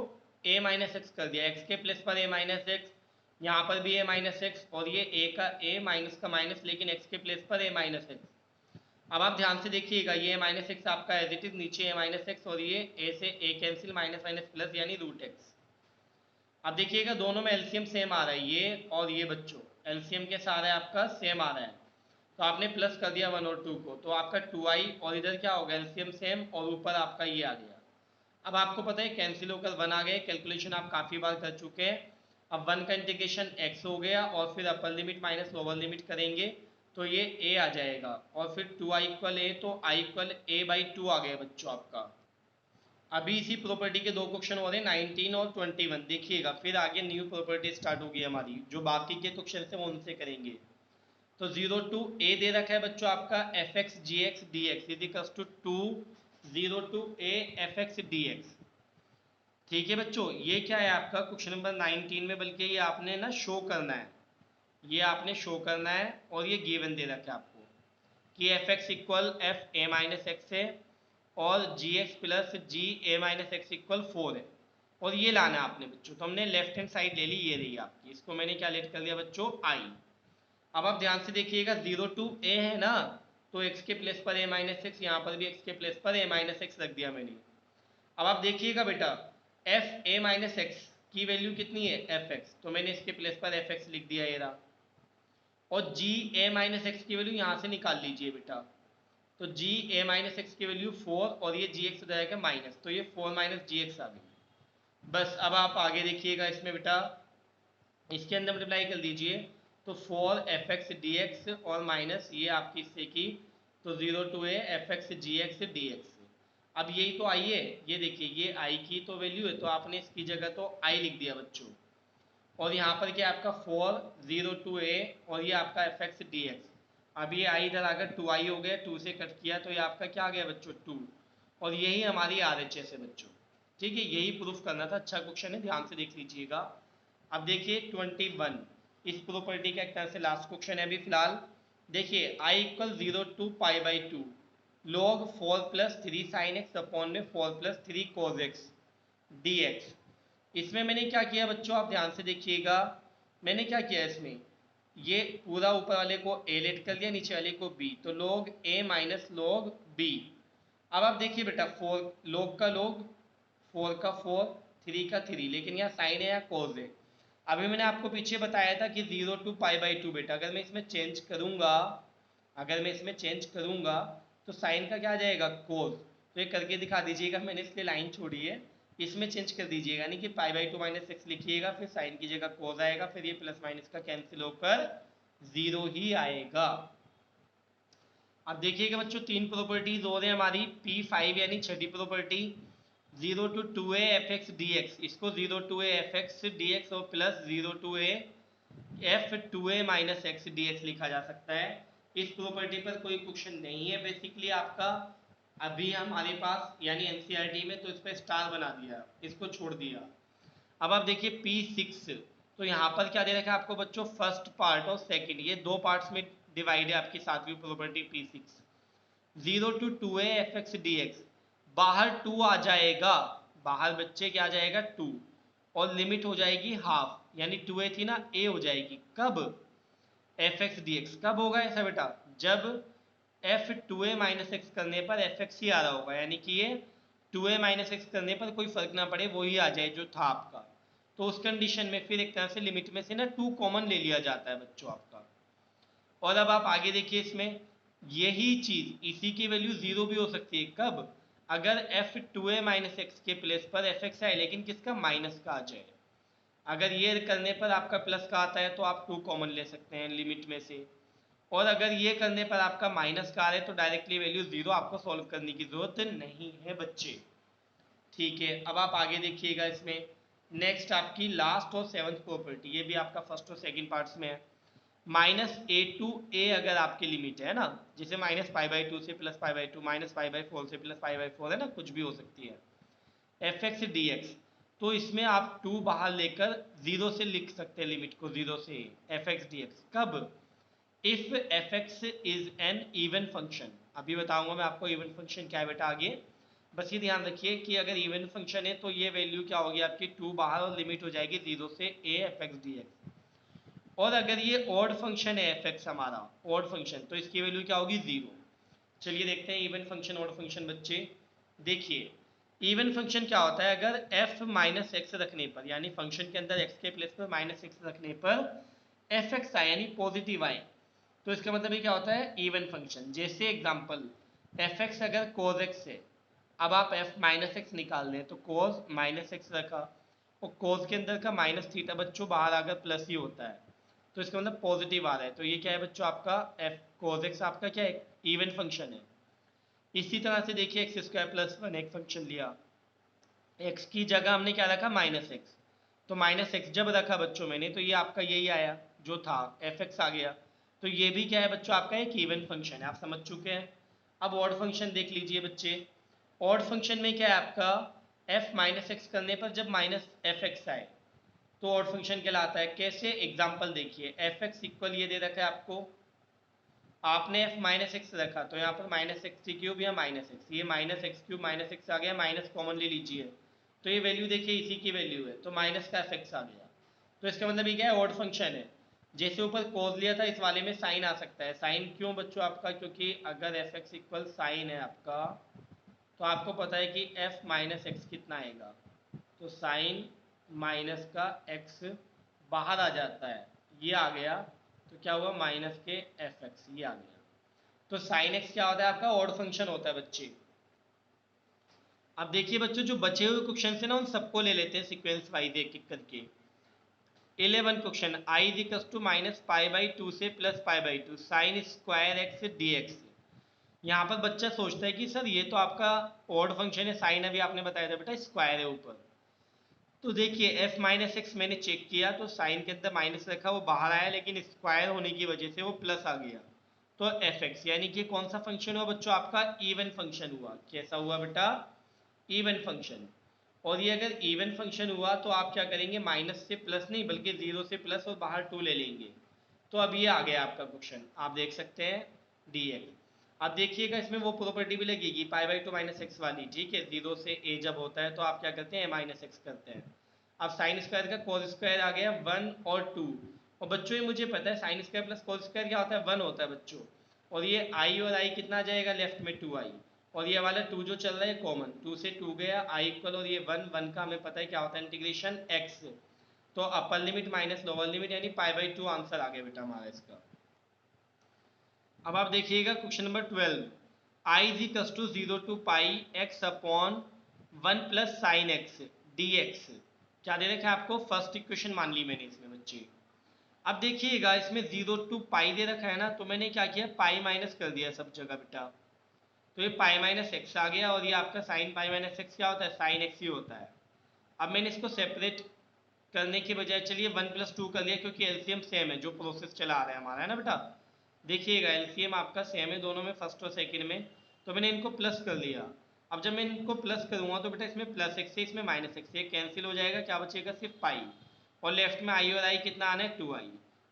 a माइनस एक्स कर दिया, x के प्लेस पर a माइनस एक्स, यहाँ पर भी a माइनस एक्स, और ये a का a माइनस का माइनस, लेकिन x के प्लेस पर a माइनस एक्स। अब आप ध्यान से देखिएगा, ये माइनस एक्स आपका एज इट इज, नीचे a माइनस एक्स, और ये a से a cancel, minus minus plus यानी रूट एक्स। अब देखिएगा दोनों में एलसीएम सेम आ रहा है, ये और ये बच्चों एलसीएम के सारे आपका सेम आ रहा है, तो आपने प्लस कर दिया 1 और 2 को, तो आपका 2i, और इधर क्या होगा एलसीएम सेम, और ऊपर आपका ये आ गया। अब आपको पता है कैंसिल होकर 1 आ गए, कैलकुलेशन आप काफ़ी बार कर चुके हैं। अब 1 का इंटीग्रेशन x हो गया, और फिर upper limit minus lower limit करेंगे तो ये a आ जाएगा, और फिर 2i इक्वल a, तो i इक्वल a/2 आ गया बच्चों आपका। अभी इसी प्रॉपर्टी के दो क्वेश्चन हो रहे हैं 19 और 21, देखिएगा फिर आगे न्यू प्रॉपर्टी स्टार्ट होगी हमारी, जो बाकी के क्वेश्चन से वो उनसे करेंगे। तो 0 टू a दे रखा है बच्चों आपका f x g x D x is equal to 2 0 to a F x D x. ठीक है बच्चों, ये क्या है आपका क्वेश्चन नंबर 19 में, बल्कि ये आपने ना शो करना है, ये आपने शो करना है, और ये गिवन दे रखा है आपको कि F x equal F A minus x है, और जी एक्स प्लस जी ए माइनस एक्स इक्वल 4 है, और ये लाना है आपने बच्चों। तो हमने लेफ्ट हैंड साइड ले ली, ये रही आपकी, इसको मैंने क्या लेट कर दिया बच्चों, आई। अब आप ध्यान से देखिएगा 0 टू a है ना, तो x के प्लेस पर a माइनस एक्स, यहाँ पर भी x के प्लेस पर a माइनस एक्स रख दिया मैंने। अब आप देखिएगा बेटा, एफ ए माइनस एक्स की वैल्यू कितनी है एफ एक्स, तो मैंने इसके प्लेस पर एफ एक्स लिख दिया ये रहा, और जी ए माइनस एक्स की वैल्यू यहाँ से निकाल लीजिए बेटा, तो जी ए माइनस एक्स की वैल्यू 4, और ये जी एक्स हो जाएगा माइनस, तो ये 4 माइनस जी एक्स आ गई। बस अब आप आगे देखिएगा इसमें बेटा, इसके अंदर मल्टीप्लाई कर दीजिए, तो 4 एफ एक्स डी एक्स और माइनस ये आपकी इससे की, तो 0 to a f x g x D x. अब यही तो आई है, ये देखिए ये आई की तो वैल्यू है, तो आपने इसकी जगह तो आई लिख दिया बच्चों, और यहाँ पर क्या आपका 4 0 टू ए, और ये आपका एफ एक्स डी एक्स। अब ये आई इधर अगर 2i हो गया, 2 से कट किया, तो ये आपका क्या आ गया बच्चों 2, और यही हमारी आर एच एस है बच्चों। ठीक है, यही प्रूफ करना था, अच्छा क्वेश्चन है, ध्यान से देख लीजिएगा। अब देखिए 21, इस प्रॉपर्टी का एक तरह से लास्ट क्वेश्चन है अभी फिलहाल। देखिए i equal 0 to π/2 log 4 plus 3 sine X upon में 4 plus 3 cos X D X. इसमें मैंने क्या किया बच्चों, आप ध्यान से देखिएगा, मैंने क्या किया इसमें, ये पूरा ऊपर वाले को a लेट कर दिया, नीचे वाले को b, तो log a minus log b। अब आप देखिए बेटा 4 log का log, 4 का 4, 3 का 3, लेकिन यहाँ साइन है या कोज है। अभी मैंने आपको पीछे बताया था कि 0 टू π/2 बेटा, अगर मैं इसमें चेंज करूंगा, अगर मैं इसमें चेंज करूंगा तो साइन का क्या आ जाएगा कोज। तो ये करके दिखा दीजिएगा, मैंने इसलिए लाइन छोड़ी है, इसमें चेंज कर दीजिएगा, यानी कि π/2 माइनस एक्स लिखिएगा, फिर साइन की जगह कोज आएगा, फिर ये प्लस माइनस का कैंसिल होकर 0 ही आएगा। अब देखिएगा बच्चों तीन प्रॉपर्टीज हो रहे हैं हमारी, P5 यानी छठी property, 0 to 2a F x D X, इसको 0 to a F x D x और plus 0 to a F 2a minus X D X लिखा जा सकता है। इस प्रॉपर्टी पर कोई क्वेश्चन नहीं है बेसिकली आपका अभी हमारे पास, यानी एनसीईआरटी में, तो इस पर स्टार बना दिया, इसको छोड़ दिया। अब आप देखिए P6, तो यहाँ पर क्या दे रखा है आपको बच्चों, फर्स्ट पार्ट और सेकंड, ये दो पार्ट्स में डिवाइड है आपकी सातवीं property P6। 0 to 2a F x D x, बाहर 2 आ जाएगा, बाहर बच्चे क्या आ जाएगा 2, और लिमिट हो जाएगी हाफ, यानी 2a थी ना, a हो जाएगी, कब एफ एक्स डी एक्स। कब होगा ऐसा बेटा, जब एफ 2a माइनस एक्स करने पर एफ एक्स ही आ रहा होगा, यानी कि ये 2a माइनस एक्स करने पर कोई फर्क ना पड़े, वही आ जाए जो था आपका। तो उस कंडीशन में फिर एक तरह से लिमिट में से ना 2 कॉमन ले लिया जाता है बच्चों आपका। और अब आप आगे देखिए इसमें, यही चीज इसी की वैल्यू 0 भी हो सकती है, कब, अगर f 2a माइनस एक्स के प्लेस पर एफ एक्स आए, लेकिन किसका, माइनस का आ जाए। अगर ये करने पर आपका प्लस का आता है तो आप 2 कॉमन ले सकते हैं लिमिट में से, और अगर ये करने पर आपका माइनस का आ रहा है तो डायरेक्टली वैल्यू 0 आपको सॉल्व करने की जरूरत नहीं है बच्चे। ठीक है, अब आप आगे देखिएगा इसमें नेक्स्ट आपकी लास्ट और सेवंथ प्रॉपर्टी, ये भी आपका फर्स्ट और सेकंड पार्ट्स में है। माइनस ए टू ए अगर आपकी लिमिट है ना, जैसे माइनस पाई बाई टू से plus pi by to, minus pi by four से प्लस पाई बाई फोर है ना, कुछ भी हो सकती है, एफ एक्स डी एक्स, तो इसमें आप 2 बाहर लेकर 0 से लिख सकते हैं लिमिट को, 0 से एफ एक्स डी एक्स। कब? If F x is an even function, अभी बताऊंगा मैं आपको इवन फंक्शन क्या है बेटा आगे, बस ये ध्यान रखिए कि अगर इवन फंक्शन है तो ये वैल्यू क्या होगी आपकी 2 बाहर और लिमिट हो जाएगी 0 से ए एफ एक्स डी एक्स। और अगर ये ऑड फंक्शन है एफ एक्स हमारा ऑड फंक्शन, तो इसकी वैल्यू क्या होगी 0। चलिए देखते हैं इवन फंक्शन ऑड फंक्शन बच्चे। देखिए इवन फंक्शन क्या होता है, अगर f माइनस एक्स रखने पर, यानी फंक्शन के अंदर x के प्लेस पर माइनस एक्स रखने पर एफ एक्स आए यानी पॉजिटिव आए, तो इसका मतलब ये क्या होता है इवन फंक्शन। जैसे एग्जांपल एफ एक्स अगर कोज एक्स है, अब आप f माइनस एक्स निकाल दें तो कोज माइनस एक्स रखा, और कोज के अंदर का माइनस थीटा बच्चों बाहर आकर प्लस ही होता है, तो इसका मतलब पॉजिटिव आ रहा है, तो ये क्या है बच्चों आपका f कोज एक्स आपका क्या है इवन फंक्शन है। इसी तरह से देखिए एक्स स्क्वायर प्लस वन एक फंक्शन लिया, एक्स की जगह हमने क्या रखा माइनस एक्स, तो माइनस एक्स जब रखा बच्चों मैंने तो ये आपका यही आया जो था एफ एक्स आ गया, तो ये भी क्या है बच्चों आपका एक इवन फंक्शन है, आप समझ चुके हैं। अब ऑड फंक्शन देख लीजिए बच्चे, ऑड फंक्शन में क्या है आपका एफ माइनस एक्स करने पर जब माइनस एफ एक्स आए तो ऑड फंक्शन कहलाता है। कैसे? एग्जाम्पल देखिए एफ एक्स इक्वल ये दे रखा है आपको, आपने एफ माइनस एक्स रखा तो यहाँ पर माइनस एक्स क्यूब या माइनस एक्स, ये minus X cube minus X आ गया, माइनस कॉमन ले लीजिए तो ये वैल्यू देखिए इसी की वैल्यू है, तो माइनस का एफ एक्स आ गया, तो इसका मतलब ये क्या है ऑड फंक्शन है। जैसे ऊपर कोस लिया था इस वाले में साइन आ सकता है, साइन क्यों बच्चों आपका, क्योंकि अगर एफ एक्स इक्वल साइन है आपका तो आपको पता है कि एफ माइनस एक्स कितना आएगा, तो साइन माइनस का एक्स बाहर आ जाता है, ये आ गया, तो क्या हुआ माइनस के एफ एक्स ये आ गया, तो साइन एक्स क्या होता है आपका ऑड फंक्शन होता है बच्चे। अब देखिए बच्चों जो बचे हुए क्वेश्चन है ना उन सबको ले लेते हैं सीक्वेंस वाइज एक एक करके। 11 question I is equal to minus pi by two से plus pi by two sine square X D X. यहाँ पर बच्चा सोचता है कि सर ये तो आपका ऑड फंक्शन है, साइन अभी आपने बताया था बेटा स्क्वायर है ऊपर, तो देखिए f माइनस एक्स मैंने चेक किया तो साइन के अंदर माइनस रखा वो बाहर आया, लेकिन स्क्वायर होने की वजह से वो प्लस आ गया, तो एफ एक्स यानी कि कौन सा फंक्शन हुआ बच्चों आपका इवन फंक्शन हुआ। कैसा हुआ बेटा? Even function. और ये अगर इवन फंक्शन हुआ तो आप क्या करेंगे माइनस से प्लस नहीं बल्कि 0 से प्लस और बाहर 2 ले लेंगे, तो अब ये आ गया आपका क्वेश्चन, आप देख सकते हैं डी एक्स। अब देखिएगा इसमें वो प्रॉपर्टी भी लगेगी पाई बाई टू माइनस एक्स वाली, ठीक है, 0 से a जब होता है तो आप क्या करते हैं माइनस एक्स करते हैं। अब साइन स्क्वायर का कोस स्क्वायर आ गया 1 और 2, और बच्चों ये मुझे पता है sine square plus cos square क्या होता है 1 होता है बच्चों, और ये आई और आई कितना आ जाएगा लेफ्ट में 2i, और ये वाला 2 जो चल रहा है कॉमन, 2 से 2 गया आई इक्वल, और ये 1 1 का हमें पता है क्या होता है इंटीग्रेशन x, तो upper limit minus lower limit यानी पाई बाई 2 आंसर आ गया बेटा हमारा इसका। अब आप देखिएगा question number 12, I is equal to 0 to pi x upon 1 plus sine x D x, क्या दे रखा है आपको फर्स्ट इक्वेशन मान ली मैंने इसमें बच्चे। अब देखिएगा इसमें 0 टू पाई दे रखा है ना, तो मैंने क्या किया पाई माइनस कर दिया सब जगह बेटा, तो ये पाई माइनस एक्स आ गया, और ये आपका साइन पाई माइनस एक्स क्या होता है साइन एक्स ही होता है। अब मैंने इसको सेपरेट करने के बजाय चलिए 1 प्लस 2 कर लिया, क्योंकि एलसीएम सेम है जो प्रोसेस चला आ रहा है हमारा है ना बेटा, देखिएगा एलसीएम आपका सेम है दोनों में फर्स्ट और सेकंड में, तो मैंने इनको प्लस कर लिया। अब जब मैं इनको प्लस करूंगा तो बेटा इसमें प्लस एक्स है इसमें माइनस एक्स है, कैंसिल हो जाएगा, क्या बचेगा सिर्फ पाई, और लेफ्ट में आई और आई कितना आना है 2i,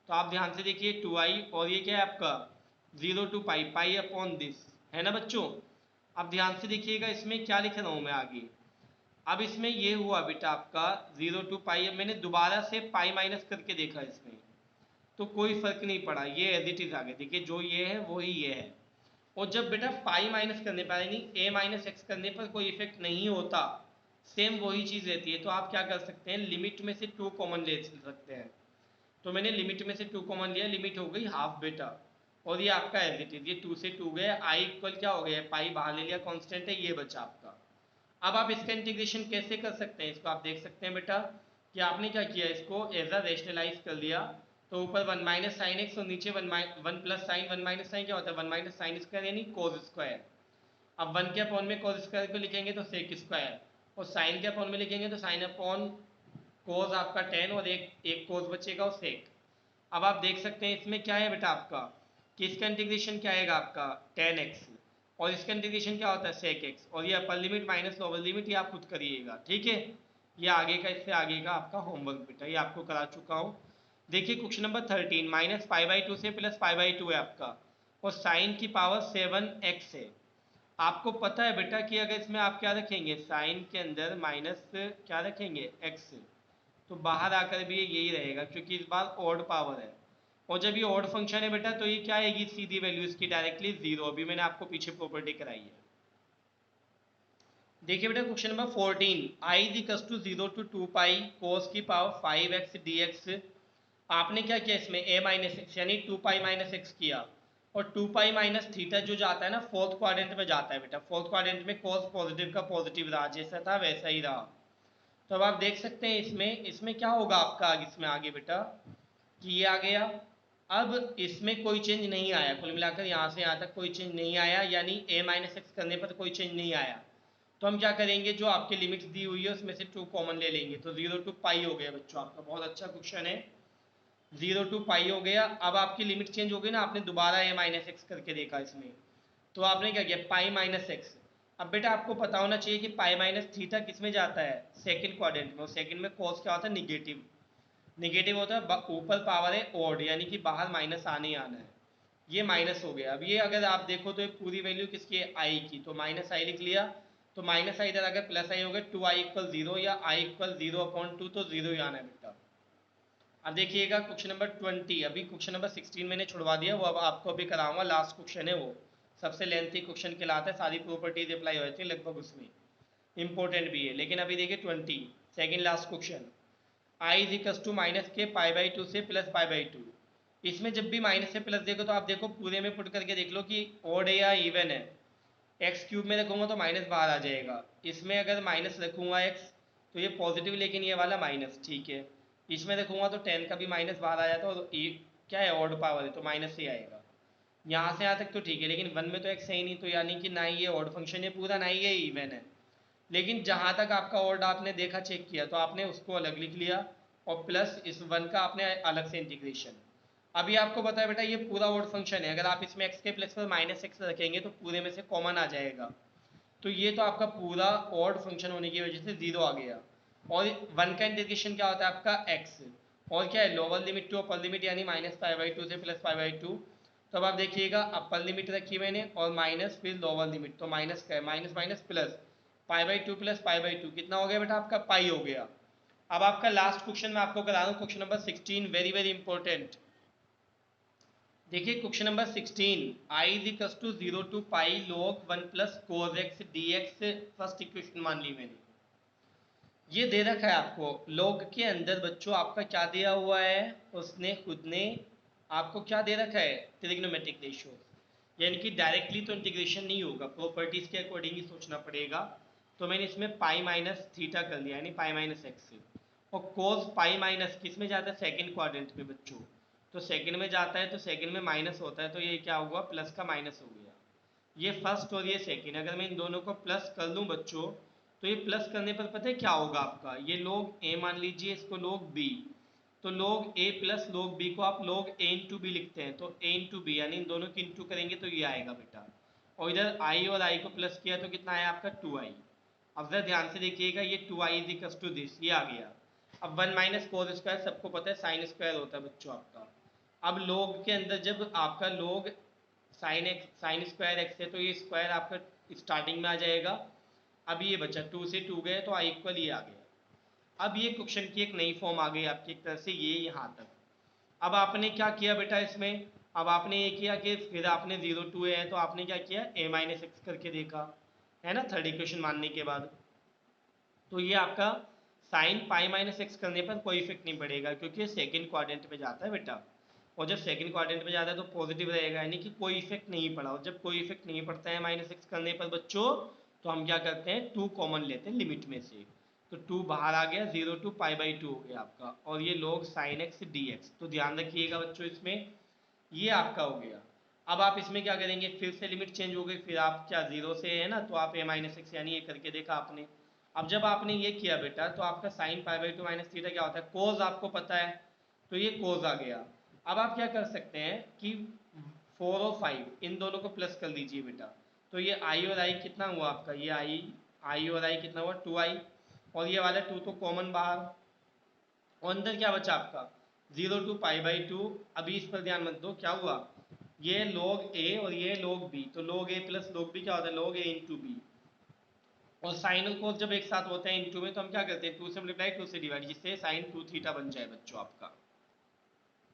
तो आप ध्यान से देखिए 2i, और ये क्या है आपका 0 to pi pi upon this है ना बच्चों। अब ध्यान से देखिएगा इसमें क्या लिख रहा हूँ मैं आगे, अब इसमें ये हुआ बेटा आपका 0 टू पाई, अब मैंने दोबारा से पाई माइनस करके देखा इसमें तो कोई फर्क नहीं पड़ा, ये एज इट इज आ गया, देखिए जो ये है वही ये है। और जब बेटा पाई माइनस करने पर यानी ए माइनस एक्स करने पर कोई इफेक्ट नहीं होता, सेम वही चीज़ रहती है, तो आप क्या कर सकते हैं लिमिट में से 2 कॉमन ले सकते हैं, तो मैंने लिमिट में से 2 कॉमन लिया, लिमिट हो गई हाफ बेटा, और ये आपका एज इट इज ये 2 से 2 गया, आई इक्वल क्या हो गया पाई बाहर ले लिया कांस्टेंट है ये बचा आपका। अब आप इसका इंटीग्रेशन कैसे कर सकते हैं इसको आप देख सकते हैं बेटा, कि आपने क्या किया, इसको एज अ रेशनलाइज कर लिया। तो ऊपर वन माइनस साइन एक्स और नीचे one plus sine, one minus sine क्या होता है, वन माइनस साइन स्क्वायर यानी कोस स्क्वायर। अब वन के अपॉन में कोस स्क्वायर को लिखेंगे तो सेक स्क्वायर, और साइन के अपॉन में लिखेंगे तो साइन अपॉन कोस आपका 10, और एक एक कोस बचेगा और सेक। अब आप देख सकते हैं इसमें क्या है बेटा आपका, कि इसका इंटीग्रेशन क्या आएगा आपका 10x, और इसका इंटीग्रेशन क्या होता है sec x, और ये upper limit minus lower limit ये आप खुद करिएगा, ठीक है। ये आगे का, इससे आगे का आपका होमवर्क बेटा, ये आपको करा चुका हूँ। देखिए question number 13, minus pi by two से प्लस पाई बाई टू है आपका, और साइन की पावर 7x है। आपको पता है बेटा कि अगर इसमें आप क्या रखेंगे, साइन के अंदर माइनस क्या रखेंगे x, तो बाहर आकर भी ये यही रहेगा, क्योंकि इस बार ऑड पावर है। और जब ये ऑड फंक्शन है बेटा, तो ये क्या आएगी, सीधी वैल्यू इसकी डायरेक्टली जीरो। अभी मैंने आपको पीछे प्रॉपर्टी कराई है। देखिए बेटा question number 14, I is equals to 0 to 2 pi cos की पावर 5x dx। आपने क्या किया इसमें a माइनस एक्स यानी 2 पाई माइनस एक्स किया, और 2 पाई माइनस थीटा जो जाता है ना फोर्थ क्वाड्रेंट में जाता है बेटा, फोर्थ क्वाड्रेंट में कोस पॉजिटिव का पॉजिटिव रहा, जैसा था वैसा ही रहा। तो अब आप देख सकते हैं इसमें इसमें क्या होगा आपका, इसमें आगे बेटा कि ये आ गया। अब इसमें कोई चेंज नहीं आया, कुल मिलाकर यहाँ से यहाँ तक कोई चेंज नहीं आया, यानी a माइनस एक्स करने पर कोई चेंज नहीं आया। तो हम क्या करेंगे, जो आपके लिमिट्स दी हुई है उसमें से 2 कॉमन ले लेंगे, तो 0 to पाई हो गया बच्चों आपका, बहुत अच्छा क्वेश्चन है। 0 to पाई हो गया। अब आपकी लिमिट चेंज हो गई ना, आपने दोबारा a माइनस एक्स करके देखा इसमें, तो आपने क्या किया पाई माइनस एक्स। अब बेटा आपको पता होना चाहिए कि पाई माइनस थीटा किस में जाता है, सेकंड क्वाड्रेंट में, और सेकंड में कॉस क्या होता है, निगेटिव। निगेटिव होता है, ऊपर पावर है ऑड, यानी कि बाहर माइनस आने ही आना है। ये माइनस हो गया। अब ये अगर आप देखो तो ये पूरी वैल्यू किसकी है, आई की, तो माइनस आई लिख लिया। तो माइनस आई इधर अगर प्लस आई हो गया, टू आई इक्वल जीरो, या I equal zero upon two, तो जीरो ही आना है बेटा। अब देखिएगा क्वेश्चन नंबर 20, अभी क्वेश्चन नंबर 16 मैंने छुड़वा दिया, वो अब आपको अभी कराऊंगा, लास्ट क्वेश्चन है वो, सबसे लेंथी क्वेश्चन कहलाता है, सारी प्रॉपर्टीज अप्लाई हो जाती है लगभग उसमें, इंपॉर्टेंट भी है। लेकिन अभी देखिए 20, second last question, I is equals to minus के पाई बाई टू से प्लस पाई बाई टू। इसमें जब भी माइनस से प्लस देखो तो आप देखो पूरे में पुट करके देख लो कि ऑड है या इवन है। एक्स क्यूब में रखूंगा तो माइनस बाहर आ जाएगा, इसमें अगर माइनस रखूंगा एक्स तो ये पॉजिटिव, लेकिन ये वाला माइनस, ठीक है। इसमें रखूंगा तो 10 का भी माइनस बाहर आ जाता है, और क्या है ऑड पावर है तो माइनस ही आएगा। यहाँ से यहाँ तक तो ठीक है, लेकिन वन में तो एक्स है ही नहीं, तो यानी कि ना ही ये ऑड फंक्शन है पूरा, ना ही ये इवन है। लेकिन जहाँ तक आपका ऑड आपने देखा चेक किया, तो आपने उसको अलग लिख लिया, और प्लस इस वन का आपने अलग से इंटीग्रेशन। अभी आपको बताया बेटा ये पूरा ऑड फंक्शन है, अगर आप इसमें एक्स के प्लस पर माइनस एक्स रखेंगे तो पूरे में से कॉमन आ जाएगा। तो ये तो आपका पूरा ऑड फंक्शन होने की वजह से जीरो आ गया। और वन का इंटीग्रेशन क्या होता है आपका एक्स, और क्या है lower limit to upper limit, यानी माइनस पाई बाई टू से प्लस पाई बाई टू। तो अब आप देखिएगा अपर लिमिट रखी मैंने, और माइनस फिर लोअर लिमिट, तो माइनस का है, minus minus plus, pi by two plus pi by to कितना हो गया बेटा आपका, पाई हो गया। अब आपका लास्ट क्वेश्चन मैं आपको करा रहा हूँ, question number 16, very very important. देखिए question number 16, I is equals to 0 to pi log 1 plus cos X D X, first equation मान ली मैंने। ये दे रखा है आपको, log के अंदर बच्चों आपका क्या दिया हुआ है, उसने खुद ने आपको क्या दे रखा है, ट्रिग्नोमेट्रिक रेशियो, यानी कि डायरेक्टली तो इंटीग्रेशन नहीं होगा, प्रॉपर्टीज के अकॉर्डिंग ही सोचना पड़ेगा। तो मैंने इसमें पाई माइनस थीटा कर लिया, यानी पाई माइनस एक्स। और कोस पाई माइनस किस में जाता है, सेकंड क्वाड्रेंट में बच्चों, तो सेकंड में जाता है, तो सेकंड में माइनस होता है, तो ये क्या हुआ, प्लस का माइनस हो गया। ये फर्स्ट और ये सेकंड, अगर मैं इन दोनों को प्लस कर लूँ बच्चों, तो ये प्लस करने पर पता है क्या होगा आपका, ये लोग ए मान लीजिए, इसको लोग बी, तो लोग ए प्लस लोग बी को आप लोग ए इंटू बी लिखते हैं, तो ए इंटू बी, यानी इन दोनों की इंटू करेंगे तो ये आएगा बेटा। और इधर आई और आई को प्लस किया तो कितना आया आपका 2i। अब जरा ध्यान से देखिएगा, ये 2i is equal to this, ये आ गया। अब 1 माइनस कोस स्क्वायर सबको पता है साइन स्क्वायर होता है बच्चों आपका। अब लोग के अंदर जब आपका लोग sine x sign square x है, तो ये स्क्वायर आपका स्टार्टिंग में आ जाएगा। अब ये बचा 2 से 2 गए तो आई इक्वल ये आ गया। अब ये क्वेश्चन की एक नई फॉर्म आ गई आपकी, एक तरह से ये यहाँ तक। अब आपने क्या किया बेटा इसमें, अब आपने ये किया कि फिर आपने 0 टू है, तो आपने क्या किया a माइनस एक्स करके देखा, है ना, थर्ड इक्वेशन मानने के बाद। तो ये आपका साइन पाई माइनस एक्स करने पर कोई इफेक्ट नहीं पड़ेगा, क्योंकि ये सेकेंड क्वाड्रेंट में जाता है बेटा, और जब सेकंड क्वाड्रेंट में जाता है तो पॉजिटिव रहेगा, यानी कि कोई इफेक्ट नहीं पड़ा। और जब कोई इफेक्ट नहीं पड़ता है माइनस एक्स करने पर बच्चों, तो हम क्या करते हैं 2 कॉमन लेते हैं लिमिट में से। तो 2 बाहर आ गया, 0 टू पाई बाई 2 हो गया आपका, और ये log sin x dx। तो ध्यान रखिएगा बच्चों, इसमें ये आपका हो गया। अब आप इसमें क्या करेंगे, फिर से लिमिट चेंज हो गई, फिर आप क्या 0 से है ना, तो आप a माइनस एक्स यानी ये करके देखा आपने। अब जब आपने ये किया बेटा, तो आपका sine pi by 2 minus theta क्या होता है, कोज आपको पता है, तो ये कोज आ गया। अब आप क्या कर सकते हैं कि 4 और 5 इन दोनों को प्लस कर लीजिए बेटा, तो ये आई और आई कितना हुआ आपका, ये आई और आई कितना हुआ 2i, और ये वाला 2 तो कॉमन बाहर, और अंदर क्या बचा आपका 0 टू पाई बाई 2। अभी इस पर ध्यान मत दो, क्या हुआ, ये log a और ये log b, तो log a plus log b क्या होता है, log a इंटू बी। और साइन और कोस जब एक साथ होते हैं इंटू में, तो हम क्या करते हैं 2 से मल्टीप्लाई 2 से डिवाइड, जिससे साइन 2 थीटा बन जाए बच्चों आपका।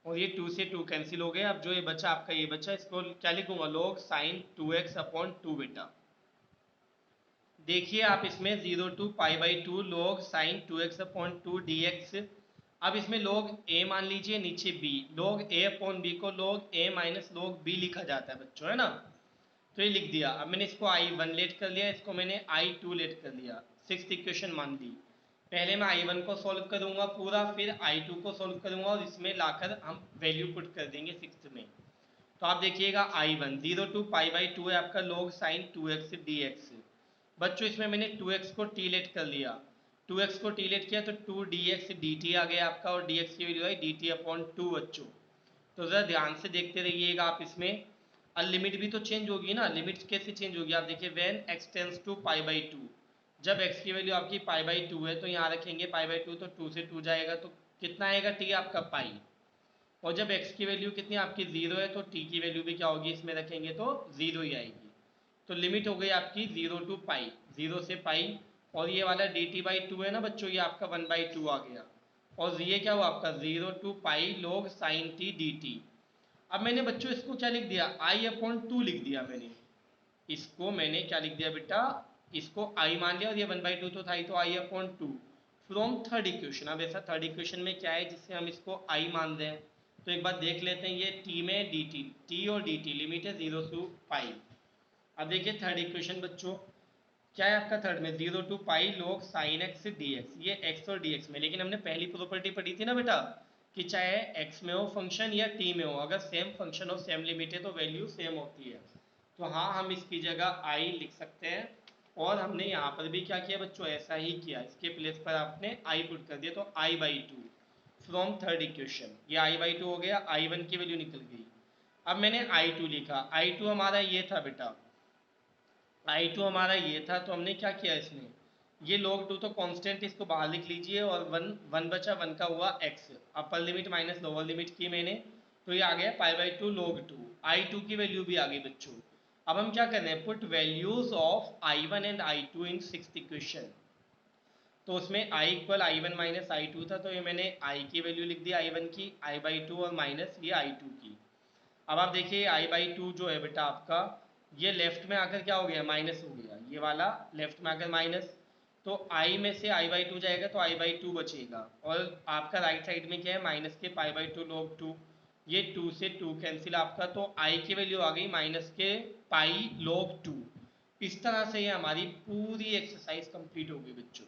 और ये 2 से 2 कैंसिल हो गए। अब जो ये बचा आपका, ये बचा, इसको क्या लिखूंगा, log साइन 2x अपॉन 2 बेटा। देखिए आप इसमें 0 to pi by 2 log sine 2x upon 2 dx। अब इसमें log a मान लीजिए, नीचे b, log a upon b को log a minus log b लिखा जाता है बच्चों, है ना। तो ये लिख दिया। अब मैंने इसको I1 लेट कर लिया, इसको मैंने I2 लेट कर लिया, 6th इक्वेशन मान ली। पहले मैं I1 को सॉल्व करूंगा पूरा, फिर I2 को सॉल्व करूंगा, और इसमें लाकर हम वैल्यू पुट कर देंगे 6th में। तो आप देखिएगा I1 0 टू पाई बाई 2 है आपका log साइन 2x dx। बच्चों इसमें मैंने 2x को t लेट कर लिया, 2x को t लेट किया तो 2 dx dt आ गया आपका, और dx की वैल्यू आई dt अपॉन 2 बच्चों। तो ज़रा ध्यान से देखते रहिएगा आप इसमें। और लिमिट भी तो चेंज होगी ना, लिमिट कैसे चेंज होगी, आप देखिए when x tends to pi by 2, जब x की वैल्यू आपकी पाई बाई 2 है, तो यहाँ रखेंगे पाई बाई 2, तो 2 से 2 जाएगा, तो कितना आएगा t आपका पाई। और जब x की वैल्यू कितनी आपकी 0 है, तो t की वैल्यू भी क्या होगी, इसमें रखेंगे तो 0 ही आएगी। तो लिमिट हो गई आपकी 0 टू पाई, 0 से पाई, और ये वाला dt बाई 2 है ना बच्चों, ये आपका 1 बाई 2 आ गया। और ये क्या हुआ आपका 0 to pi log sine t dt। अब मैंने बच्चों इसको क्या लिख दिया, i अपॉन 2 लिख दिया मैंने। इसको मैंने क्या लिख दिया बेटा, इसको i मान लिया, और ये 1 बाई 2 तो था ही, तो i upon 2 from third equation. अब ऐसा थर्ड इक्वेशन में क्या है जिससे हम इसको i मान दें, तो एक बार देख लेते हैं। ये t में dt, t और dt लिमिट है 0 टू पाई। अब देखिए थर्ड इक्वेशन बच्चों, क्या है आपका थर्ड में 0 to pi log sine x dx, ये x और dx में। लेकिन हमने पहली प्रॉपर्टी पढ़ी थी ना बेटा, कि चाहे x में हो फंक्शन या t में हो, अगर सेम फंक्शन हो सेम लिमिट है तो वैल्यू सेम होती है। तो हाँ, हम इसकी जगह i लिख सकते हैं। और हमने यहाँ पर भी क्या किया बच्चों, ऐसा ही किया, इसके प्लेस पर आपने i पुट कर दिया, तो i by 2 from third equation, ये i बाई 2 हो गया, i1 की वैल्यू निकल गई। अब मैंने i2 लिखा, i2 हमारा ये था बेटा, I2 हमारा ये था, तो हमने क्या किया इसमें, ये log 2 तो कांस्टेंट, इसको बाहर लिख लीजिए, और 1 बचा, 1 का हुआ x, upper limit minus lower limit की मैंने, तो ये आ गया पाई बाई 2 log 2। I2 की वैल्यू भी आ गई बच्चों। अब हम क्या कर रहे हैं, put values of I1 and I2 in 6th equation. तो उसमें i equal I1 minus I2 था, तो ये मैंने i की वैल्यू लिख दी I1 की, i बाई 2, और माइनस ये I2 की। अब आप देखिए i बाई 2 जो है बेटा आपका, ये लेफ्ट में आकर क्या हो गया, माइनस हो गया, ये वाला लेफ्ट में आकर माइनस, तो i में से i बाई 2 जाएगा, तो i बाई 2 बचेगा। और आपका राइट साइड में क्या है, माइनस के पाई बाई 2 log 2, ये 2 से 2 कैंसिल आपका, तो i की वैल्यू आ गई माइनस के पाई log 2। इस तरह से ये हमारी पूरी एक्सरसाइज कंप्लीट हो गई बच्चों।